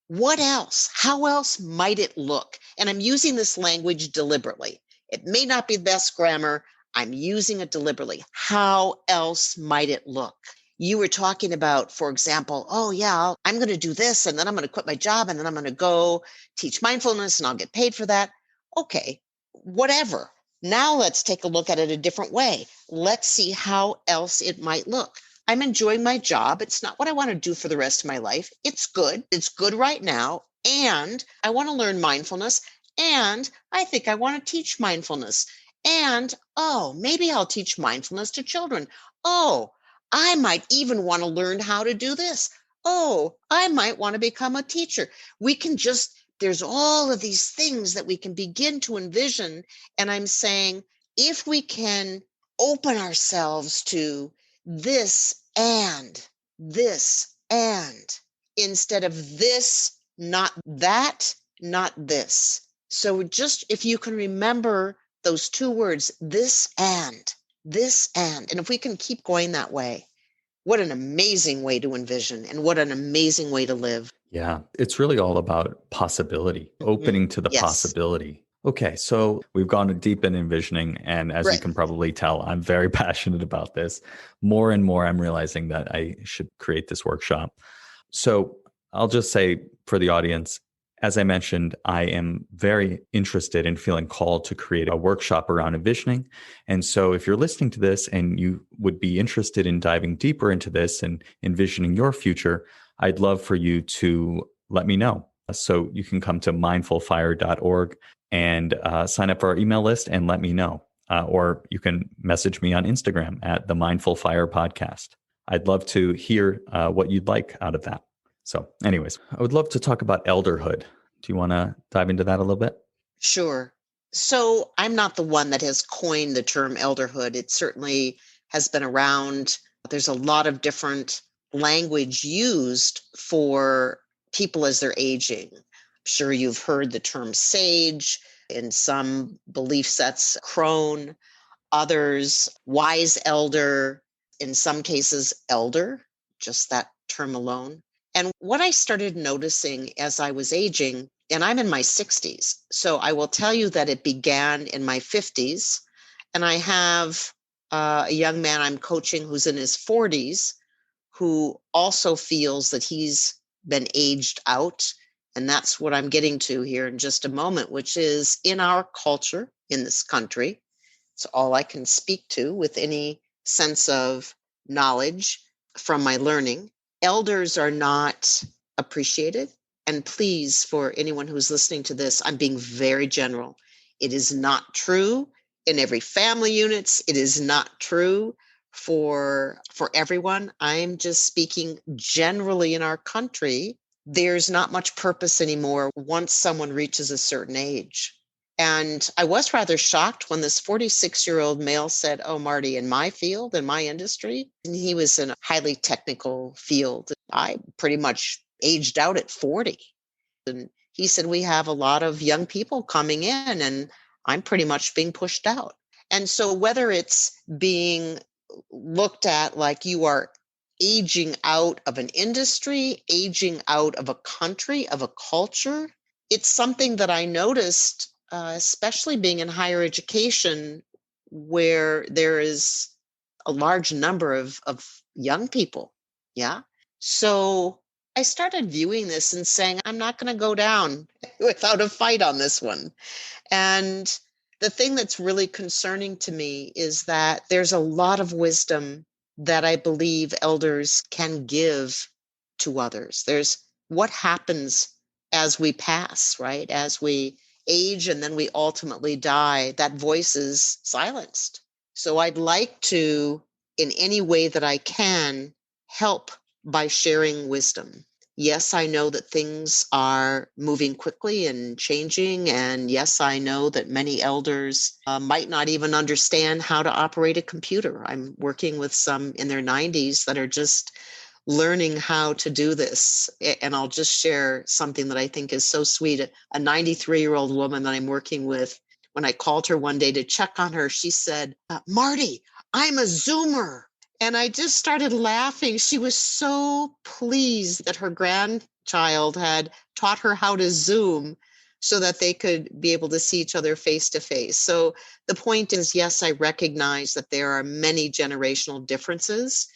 What else? How else might it look? And I'm using this language deliberately. It may not be the best grammar. I'm using it deliberately. How else might it look? You were talking about, for example, oh yeah, I'm going to do this and then I'm going to quit my job and then I'm going to go teach mindfulness and I'll get paid for that. Okay, whatever. Now let's take a look at it a different way. Let's see how else it might look. I'm enjoying my job. It's not what I want to do for the rest of my life. It's good. It's good right now. And I want to learn mindfulness. And I think I want to teach mindfulness. And, oh, maybe I'll teach mindfulness to children. Oh, I might even want to learn how to do this. Oh, I might want to become a teacher. There's all of these things that we can begin to envision. And I'm saying, if we can open ourselves to this and instead of this, not that, not this. So just if you can remember those two words, this and, and if we can keep going that way, what an amazing way to envision and what an amazing way to live. Yeah, it's really all about possibility, opening to the Yes. possibility. Okay, so we've gone deep in envisioning. And as you Right. can probably tell, I'm very passionate about this. More and more, I'm realizing that I should create this workshop. So I'll just say for the audience, as I mentioned, I am very interested in feeling called to create a workshop around envisioning. And so if you're listening to this and you would be interested in diving deeper into this and envisioning your future, I'd love for you to let me know. So you can come to mindfulfire.org and sign up for our email list and let me know. Or you can message me on Instagram at the Mindful Fire Podcast. I'd love to hear what you'd like out of that. So anyways, I would love to talk about elderhood. Do you want to dive into that a little bit? Sure. So I'm not the one that has coined the term elderhood. It certainly has been around. There's a lot of different language used for people as they're aging. I'm sure you've heard the term sage, in some belief sets, crone, others, wise elder, in some cases, elder, just that term alone. And what I started noticing as I was aging, and I'm in my 60s, so I will tell you that it began in my 50s. And I have a young man I'm coaching who's in his 40s who also feels that he's been aged out. And that's what I'm getting to here in just a moment, which is in our culture in this country. It's all I can speak to with any sense of knowledge from my learning. Elders are not appreciated. And please, for anyone who's listening to this, I'm being very general. It is not true in every family units. It is not true for everyone. I'm just speaking generally in our country. There's not much purpose anymore once someone reaches a certain age. And I was rather shocked when this 46-year-old male said, oh, Martie, in my field, in my industry, and he was in a highly technical field. I pretty much aged out at 40. And he said, we have a lot of young people coming in and I'm pretty much being pushed out. And so whether it's being looked at like you are aging out of an industry, aging out of a country, of a culture, it's something that I noticed, especially being in higher education, where there is a large number of young people. Yeah. So I started viewing this and saying, I'm not going to go down without a fight on this one. And the thing that's really concerning to me is that there's a lot of wisdom that I believe elders can give to others. There's what happens as we pass, right? As we age and then we ultimately die, that voice is silenced. So I'd like to, in any way that I can, help by sharing wisdom. Yes, I know that things are moving quickly and changing. And yes, I know that many elders might not even understand how to operate a computer. I'm working with some in their 90s that are just learning how to do this. And I'll just share something that I think is so sweet. A 93-year-old woman that I'm working with, when I called her one day to check on her, she said, Martie, I'm a Zoomer. And I just started laughing. She was so pleased that her grandchild had taught her how to Zoom so that they could be able to see each other face to face. So the point is, yes, I recognize that there are many generational differences,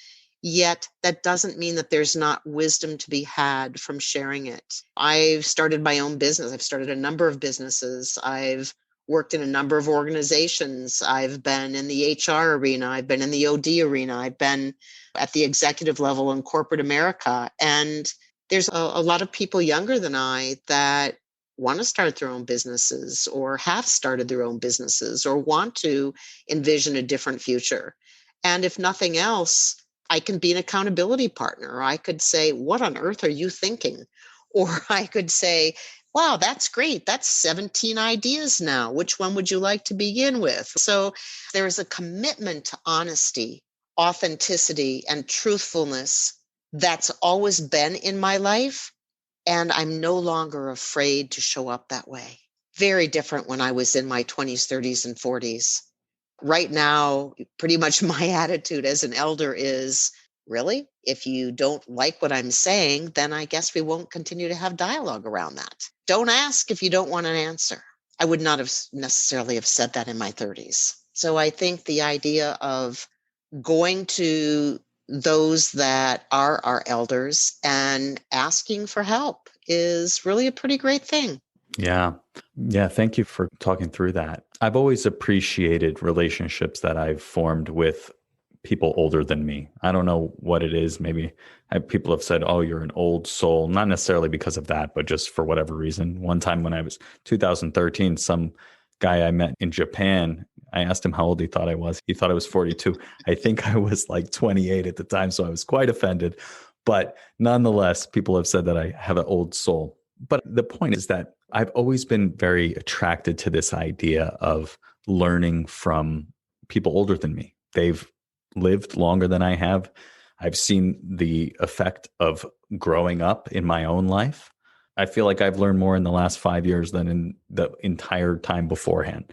yet that doesn't mean that there's not wisdom to be had from sharing it. I've started my own business. I've started a number of businesses. I've worked in a number of organizations. I've been in the HR arena. I've been in the OD arena. I've been at the executive level in corporate America. And there's a lot of people younger than I that want to start their own businesses or have started their own businesses or want to envision a different future. And if nothing else, I can be an accountability partner. I could say, what on earth are you thinking? Or I could say, wow, that's great. That's 17 ideas now. Which one would you like to begin with? So there's a commitment to honesty, authenticity, and truthfulness that's always been in my life. And I'm no longer afraid to show up that way. Very different when I was in my 20s, 30s, and 40s. Right now, pretty much my attitude as an elder is, really? If you don't like what I'm saying, then I guess we won't continue to have dialogue around that. Don't ask if you don't want an answer. I would not have necessarily have said that in my 30s. So I think the idea of going to those that are our elders and asking for help is really a pretty great thing. Yeah. Yeah. Thank you for talking through that. I've always appreciated relationships that I've formed with people older than me. I don't know what it is. Maybe people have said, oh, you're an old soul. Not necessarily because of that, but just for whatever reason. One time when I was 2013, some guy I met in Japan, I asked him how old he thought I was. He thought I was 42. I think I was like 28 at the time. So I was quite offended. But nonetheless, people have said that I have an old soul. But the point is that I've always been very attracted to this idea of learning from people older than me. They've lived longer than I have. I've seen the effect of growing up in my own life. I feel like I've learned more in the last 5 years than in the entire time beforehand.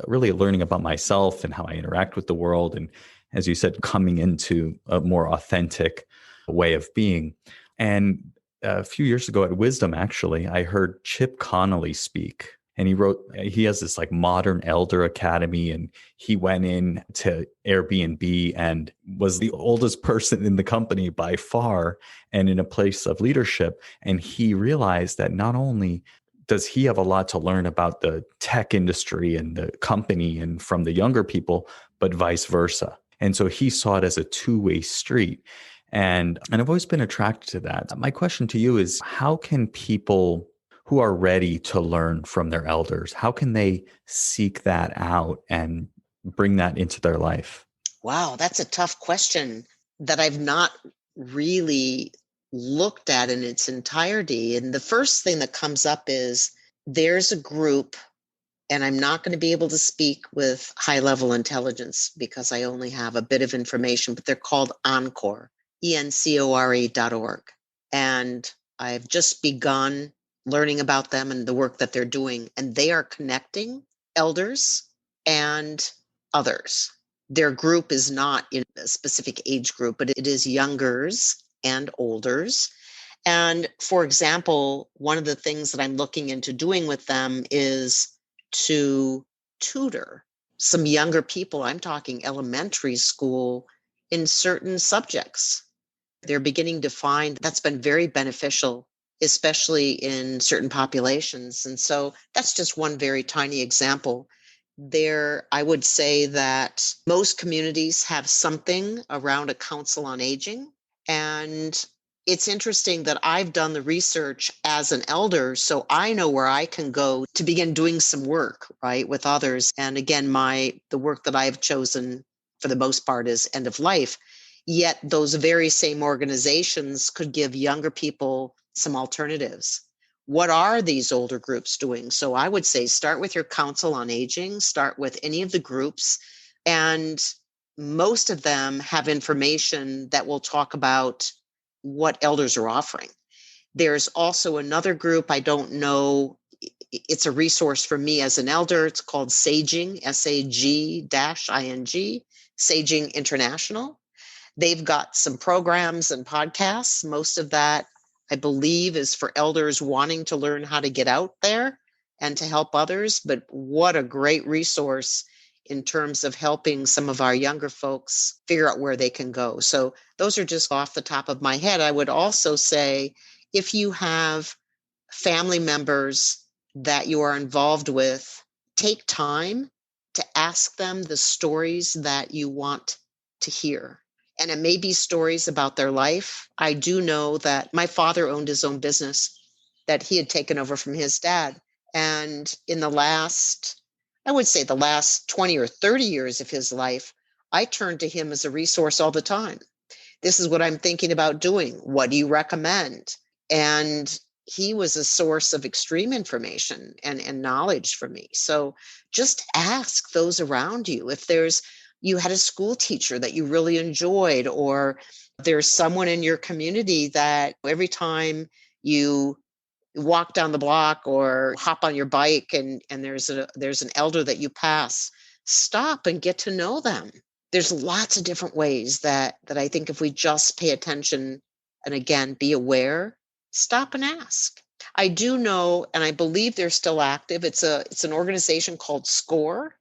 Really learning about myself and how I interact with the world. And as you said, coming into a more authentic way of being. And a few years ago at Wisdom, actually, I heard Chip Connolly speak. And he has this like modern elder academy, and he went in to Airbnb and was the oldest person in the company by far and in a place of leadership. And he realized that not only does he have a lot to learn about the tech industry and the company and from the younger people, but vice versa. And so he saw it as a two-way street. And I've always been attracted to that. My question to you is, how can people who are ready to learn from their elders, how can they seek that out and bring that into their life? Wow, that's a tough question that I've not really looked at in its entirety. And the first thing that comes up is there's a group, and I'm not going to be able to speak with high level intelligence because I only have a bit of information, but they're called Encore, ENCORE.org. And I've just begun learning about them and the work that they're doing. And they are connecting elders and others. Their group is not in a specific age group, but it is youngers and olders. And for example, one of the things that I'm looking into doing with them is to tutor some younger people. I'm talking elementary school in certain subjects. they're beginning to find that's been very beneficial, especially in certain populations. And so that's just one very tiny example. There, I would say that most communities have something around a council on aging. And it's interesting that I've done the research as an elder, so I know where I can go to begin doing some work, right, with others. And again, the work that I've chosen for the most part is end of life. Yet those very same organizations could give younger people some alternatives. What are these older groups doing? So I would say start with your council on aging, start with any of the groups, and most of them have information that will talk about what elders are offering. There's also another group, I don't know, it's a resource for me as an elder. It's called Saging, SAG-ING, Saging International. They've got some programs and podcasts. Most of that, I believe, is for elders wanting to learn how to get out there and to help others. But what a great resource in terms of helping some of our younger folks figure out where they can go. So those are just off the top of my head. I would also say if you have family members that you are involved with, take time to ask them the stories that you want to hear. And it may be stories about their life. I do know that my father owned his own business that he had taken over from his dad. And in the last 20 or 30 years of his life, I turned to him as a resource all the time. This is what I'm thinking about doing. What do you recommend? And he was a source of extreme information and knowledge for me. So just ask those around you. If you had a school teacher that you really enjoyed, or there's someone in your community that every time you walk down the block or hop on your bike and there's an elder that you pass, stop and get to know them. There's lots of different ways that I think if we just pay attention and again, be aware, stop and ask. I do know, and I believe they're still active. It's an organization called SCORE.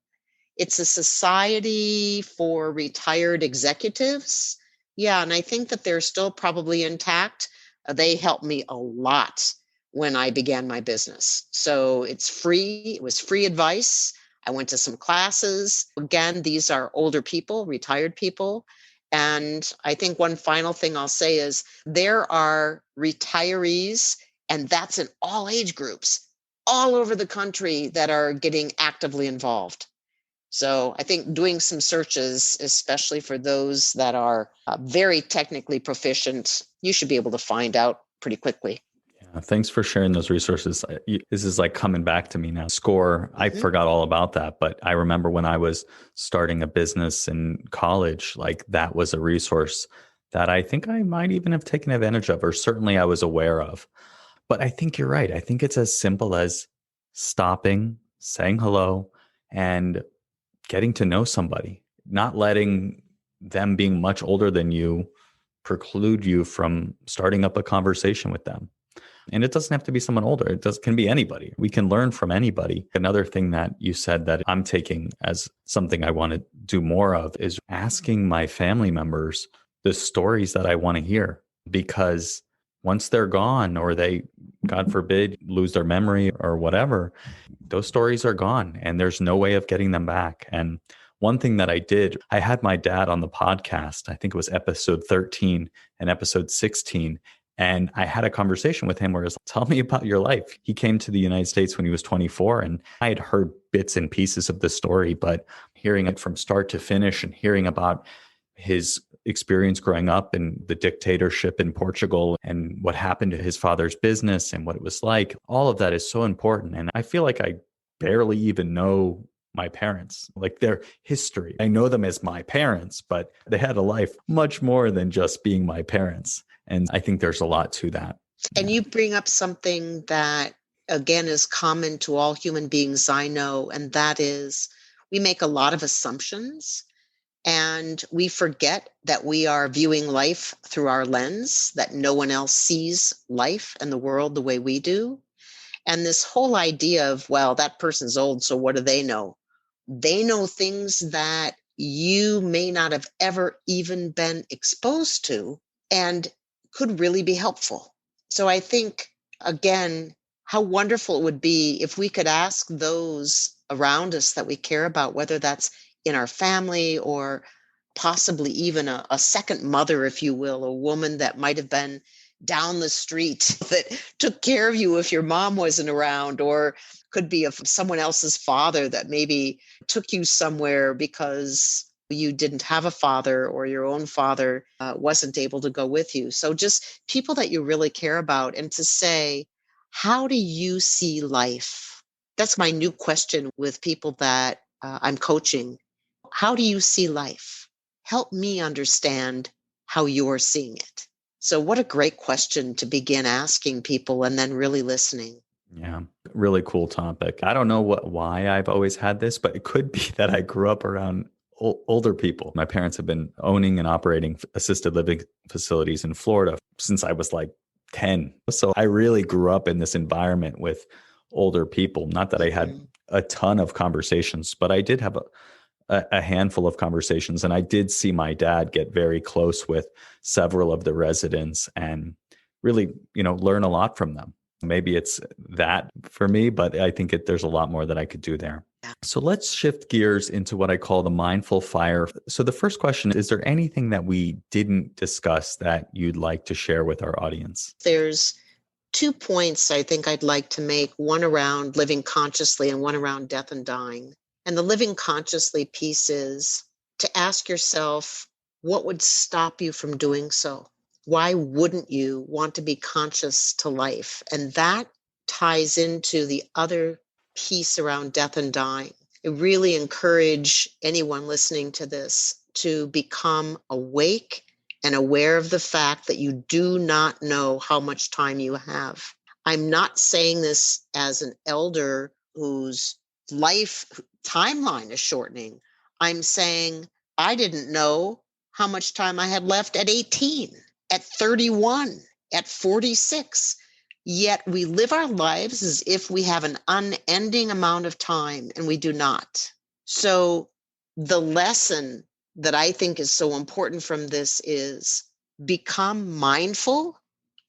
It's a society for retired executives. Yeah, and I think that they're still probably intact. They helped me a lot when I began my business. So it's free. It was free advice. I went to some classes. Again, these are older people, retired people. And I think one final thing I'll say is there are retirees, and that's in all age groups, all over the country that are getting actively involved. So I think doing some searches, especially for those that are very technically proficient, you should be able to find out pretty quickly. Yeah, thanks for sharing those resources. This is like coming back to me now. SCORE, I forgot all about that, but I remember when I was starting a business in college, like that was a resource that I think I might even have taken advantage of, or certainly I was aware of. But I think you're right. I think it's as simple as stopping, saying hello, and getting to know somebody, not letting them being much older than you preclude you from starting up a conversation with them. And it doesn't have to be someone older. Can be anybody. We can learn from anybody. Another thing that you said that I'm taking as something I want to do more of is asking my family members the stories that I want to hear, because once they're gone or they, God forbid, lose their memory or whatever, those stories are gone and there's no way of getting them back. And one thing that I did, I had my dad on the podcast. I think it was episode 13 and episode 16. And I had a conversation with him where he was, tell me about your life. He came to the United States when he was 24, and I had heard bits and pieces of the story, but hearing it from start to finish and hearing about his experience growing up in the dictatorship in Portugal and what happened to his father's business and what it was like, all of that is so important. And I feel like I barely even know my parents, like their history. I know them as my parents, but they had a life much more than just being my parents. And I think there's a lot to that. And you bring up something that, again, is common to all human beings I know, and that is we make a lot of assumptions and we forget that we are viewing life through our lens, that no one else sees life and the world the way we do. And this whole idea of, well, that person's old, so what do they know? They know things that you may not have ever even been exposed to. and could really be helpful. So I think, again, how wonderful it would be if we could ask those around us that we care about, whether that's in our family or possibly even a second mother, if you will, a woman that might have been down the street that took care of you if your mom wasn't around, or could be of someone else's father that maybe took you somewhere because you didn't have a father or your own father wasn't able to go with you. So just people that you really care about, and to say, how do you see life? That's my new question with people that I'm coaching. How do you see life? Help me understand how you're seeing it. So what a great question to begin asking people and then really listening. Yeah, really cool topic. I don't know why I've always had this, but it could be that I grew up around older people. My parents have been owning and operating assisted living facilities in Florida since I was like 10. So I really grew up in this environment with older people. Not that I had a ton of conversations, but I did have a handful of conversations. And I did see my dad get very close with several of the residents and really, learn a lot from them. Maybe it's that for me, but I think there's a lot more that I could do there. So let's shift gears into what I call the mindful fire. So the first question, is there anything that we didn't discuss that you'd like to share with our audience? There's 2 points I think I'd like to make, one around living consciously and one around death and dying. And the living consciously piece is to ask yourself, what would stop you from doing so? Why wouldn't you want to be conscious to life? And that ties into the other piece around death and dying. I really encourage anyone listening to this to become awake and aware of the fact that you do not know how much time you have. I'm not saying this as an elder whose life timeline is shortening. I'm saying I didn't know how much time I had left at 18, at 31, at 46. Yet we live our lives as if we have an unending amount of time, and we do not. So the lesson that I think is so important from this is become mindful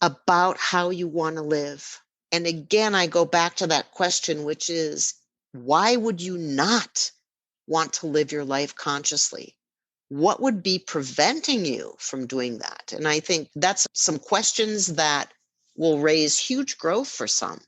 about how you want to live. And again, I go back to that question, which is, why would you not want to live your life consciously? What would be preventing you from doing that? And I think that's some questions that will raise huge growth for some.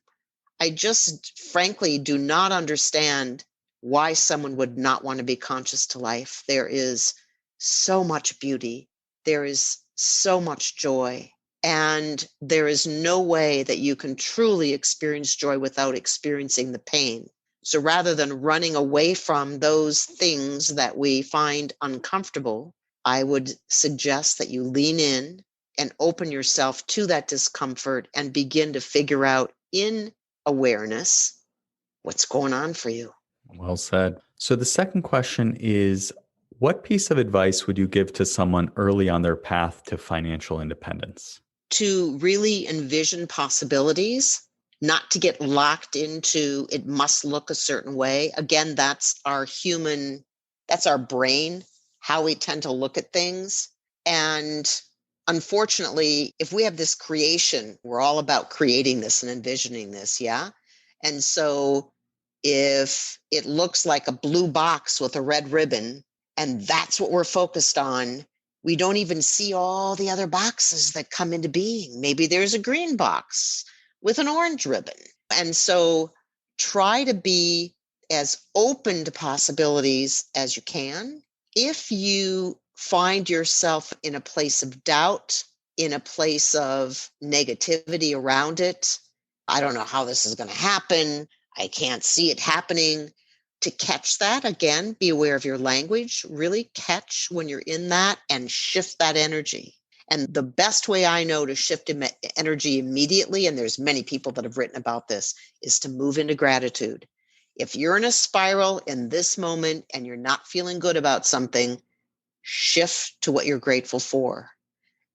I just frankly do not understand why someone would not want to be conscious to life. There is so much beauty. There is so much joy. And there is no way that you can truly experience joy without experiencing the pain. So rather than running away from those things that we find uncomfortable, I would suggest that you lean in and open yourself to that discomfort and begin to figure out in awareness what's going on for you. Well said. So the second question is, what piece of advice would you give to someone early on their path to financial independence? To really envision possibilities, not to get locked into it must look a certain way. Again, that's our brain, how we tend to look at things. And unfortunately, if we have this creation, we're all about creating this and envisioning this, yeah? And so if it looks like a blue box with a red ribbon, and that's what we're focused on, we don't even see all the other boxes that come into being. Maybe there's a green box with an orange ribbon. And so try to be as open to possibilities as you can. If you find yourself in a place of doubt, in a place of negativity around it, I don't know how this is going to happen, I can't see it happening. To catch that, again, be aware of your language, really catch when you're in that and shift that energy. And the best way I know to shift energy immediately, and there's many people that have written about this, is to move into gratitude. If you're in a spiral in this moment and you're not feeling good about something, shift to what you're grateful for.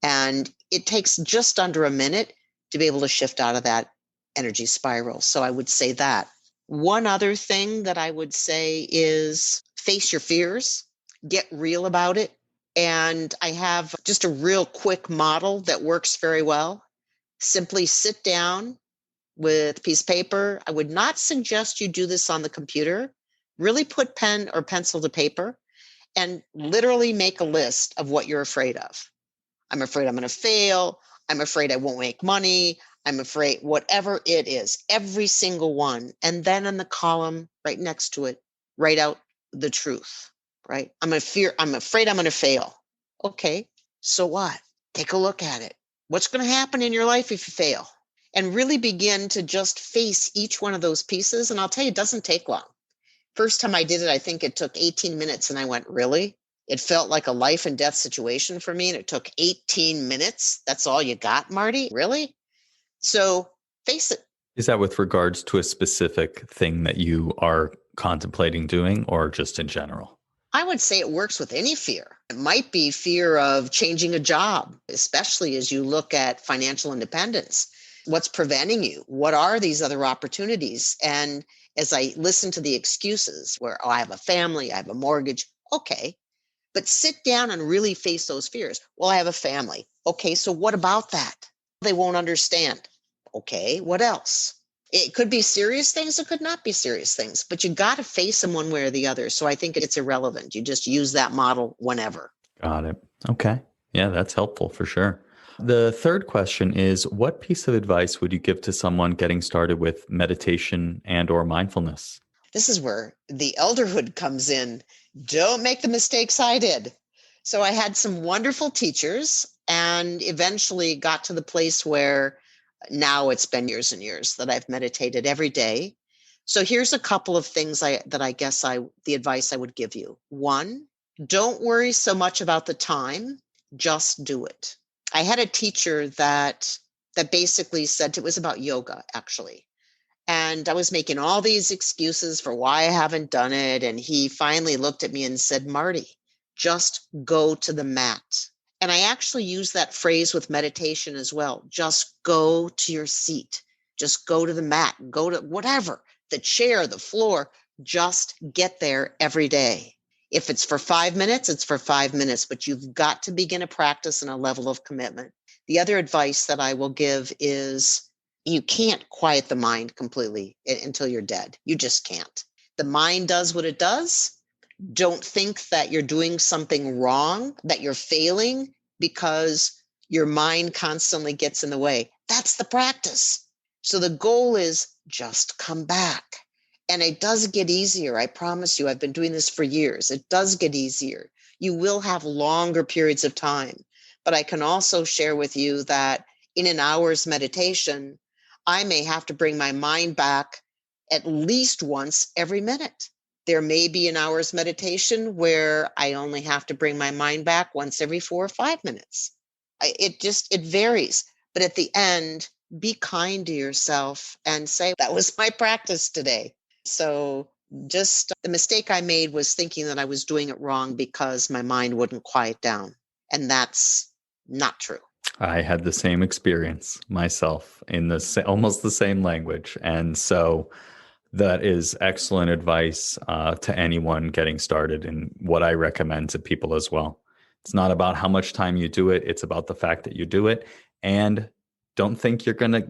And it takes just under a minute to be able to shift out of that energy spiral. So I would say that. One other thing that I would say is face your fears, get real about it. And I have just a real quick model that works very well. Simply sit down with a piece of paper. I would not suggest you do this on the computer. Really put pen or pencil to paper and literally make a list of what you're afraid of. I'm afraid I'm going to fail. I'm afraid I won't make money. I'm afraid whatever it is, every single one. And then in the column right next to it, write out the truth, right? I'm afraid I'm going to fail. Okay, so what? Take a look at it. What's going to happen in your life if you fail? And really begin to just face each one of those pieces. And I'll tell you, it doesn't take long. First time I did it, I think it took 18 minutes. And I went, really? It felt like a life and death situation for me. And it took 18 minutes. That's all you got, Martie? Really? So face it. Is that with regards to a specific thing that you are contemplating doing or just in general? I would say it works with any fear. It might be fear of changing a job, especially as you look at financial independence. What's preventing you? What are these other opportunities? And as I listen to the excuses where, I have a family, I have a mortgage. Okay, but sit down and really face those fears. Well, I have a family. Okay, so what about that? They won't understand. Okay, what else? It could be serious things. It could not be serious things, but you got to face them one way or the other. So I think it's irrelevant. You just use that model whenever. Got it. Okay. Yeah, that's helpful for sure. The third question is, what piece of advice would you give to someone getting started with meditation and or mindfulness? This is where the elderhood comes in. Don't make the mistakes I did. So I had some wonderful teachers and eventually got to the place where now it's been years and years that I've meditated every day. So here's a couple of things the advice I would give you. One, don't worry so much about the time, just do it. I had a teacher that basically said it was about yoga, actually. And I was making all these excuses for why I haven't done it. And he finally looked at me and said, Martie, just go to the mat. And I actually use that phrase with meditation as well. Just go to your seat. Just go to the mat. Go to whatever, the chair, the floor. Just get there every day. If it's for 5 minutes, it's for 5 minutes, but you've got to begin a practice and a level of commitment. The other advice that I will give is you can't quiet the mind completely until you're dead. You just can't. The mind does what it does. Don't think that you're doing something wrong, that you're failing because your mind constantly gets in the way. That's the practice. So the goal is just come back. And it does get easier. I promise you, I've been doing this for years. It does get easier. You will have longer periods of time. But I can also share with you that in an hour's meditation, I may have to bring my mind back at least once every minute. There may be an hour's meditation where I only have to bring my mind back once every 4 or 5 minutes. It varies. But at the end, be kind to yourself and say, that was my practice today. So just the mistake I made was thinking that I was doing it wrong because my mind wouldn't quiet down. And that's not true. I had the same experience myself in almost the same language. And so that is excellent advice to anyone getting started, and what I recommend to people as well. It's not about how much time you do it. It's about the fact that you do it. And don't think you're going to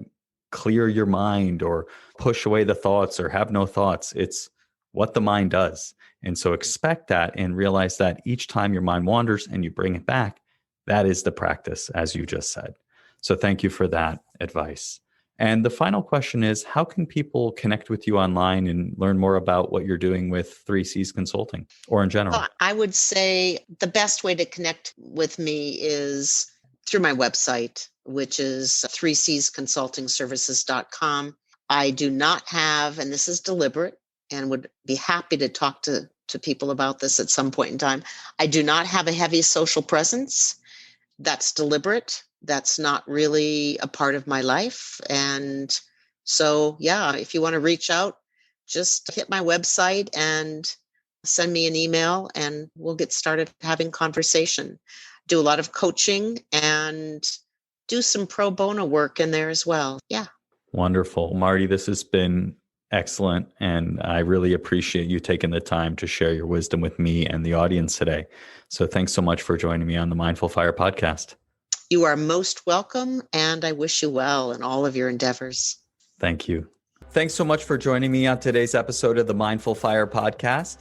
clear your mind or push away the thoughts or have no thoughts. It's what the mind does. And so expect that and realize that each time your mind wanders and you bring it back, that is the practice, as you just said. So thank you for that advice. And the final question is, how can people connect with you online and learn more about what you're doing with 3C's Consulting or in general? Well, I would say the best way to connect with me is through my website, which is 3csconsultingservices.com. I do not have, and this is deliberate, and would be happy to talk to people about this at some point in time. I do not have a heavy social presence. That's deliberate. That's not really a part of my life. And so, yeah, if you want to reach out, just hit my website and send me an email and we'll get started having conversation. Do a lot of coaching and do some pro bono work in there as well. Yeah. Wonderful. Martie, this has been Excellent. And I really appreciate you taking the time to share your wisdom with me and the audience today. So thanks so much for joining me on the Mindful Fire podcast. You are most welcome, and I wish you well in all of your endeavors. Thank you. Thanks so much for joining me on today's episode of the Mindful Fire podcast.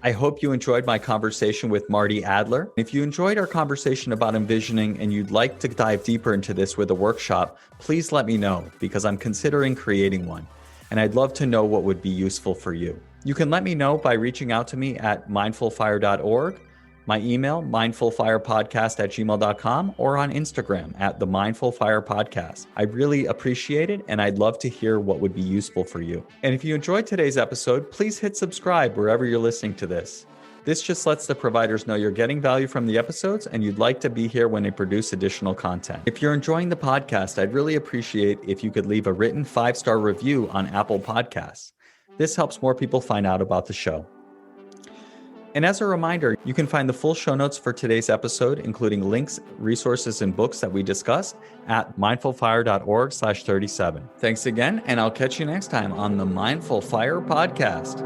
I hope you enjoyed my conversation with Martie Adler. If you enjoyed our conversation about envisioning and you'd like to dive deeper into this with a workshop, please let me know because I'm considering creating one. And I'd love to know what would be useful for you. You can let me know by reaching out to me at mindfulfire.org, my email, mindfulfirepodcast@gmail.com, or on Instagram at the Mindful Fire Podcast. I really appreciate it, and I'd love to hear what would be useful for you. And if you enjoyed today's episode, please hit subscribe wherever you're listening to this. This just lets the providers know you're getting value from the episodes and you'd like to be here when they produce additional content. If you're enjoying the podcast, I'd really appreciate if you could leave a written 5-star review on Apple Podcasts. This helps more people find out about the show. And as a reminder, you can find the full show notes for today's episode, including links, resources, and books that we discussed at mindfulfire.org/37. Thanks again, and I'll catch you next time on the Mindful Fire Podcast.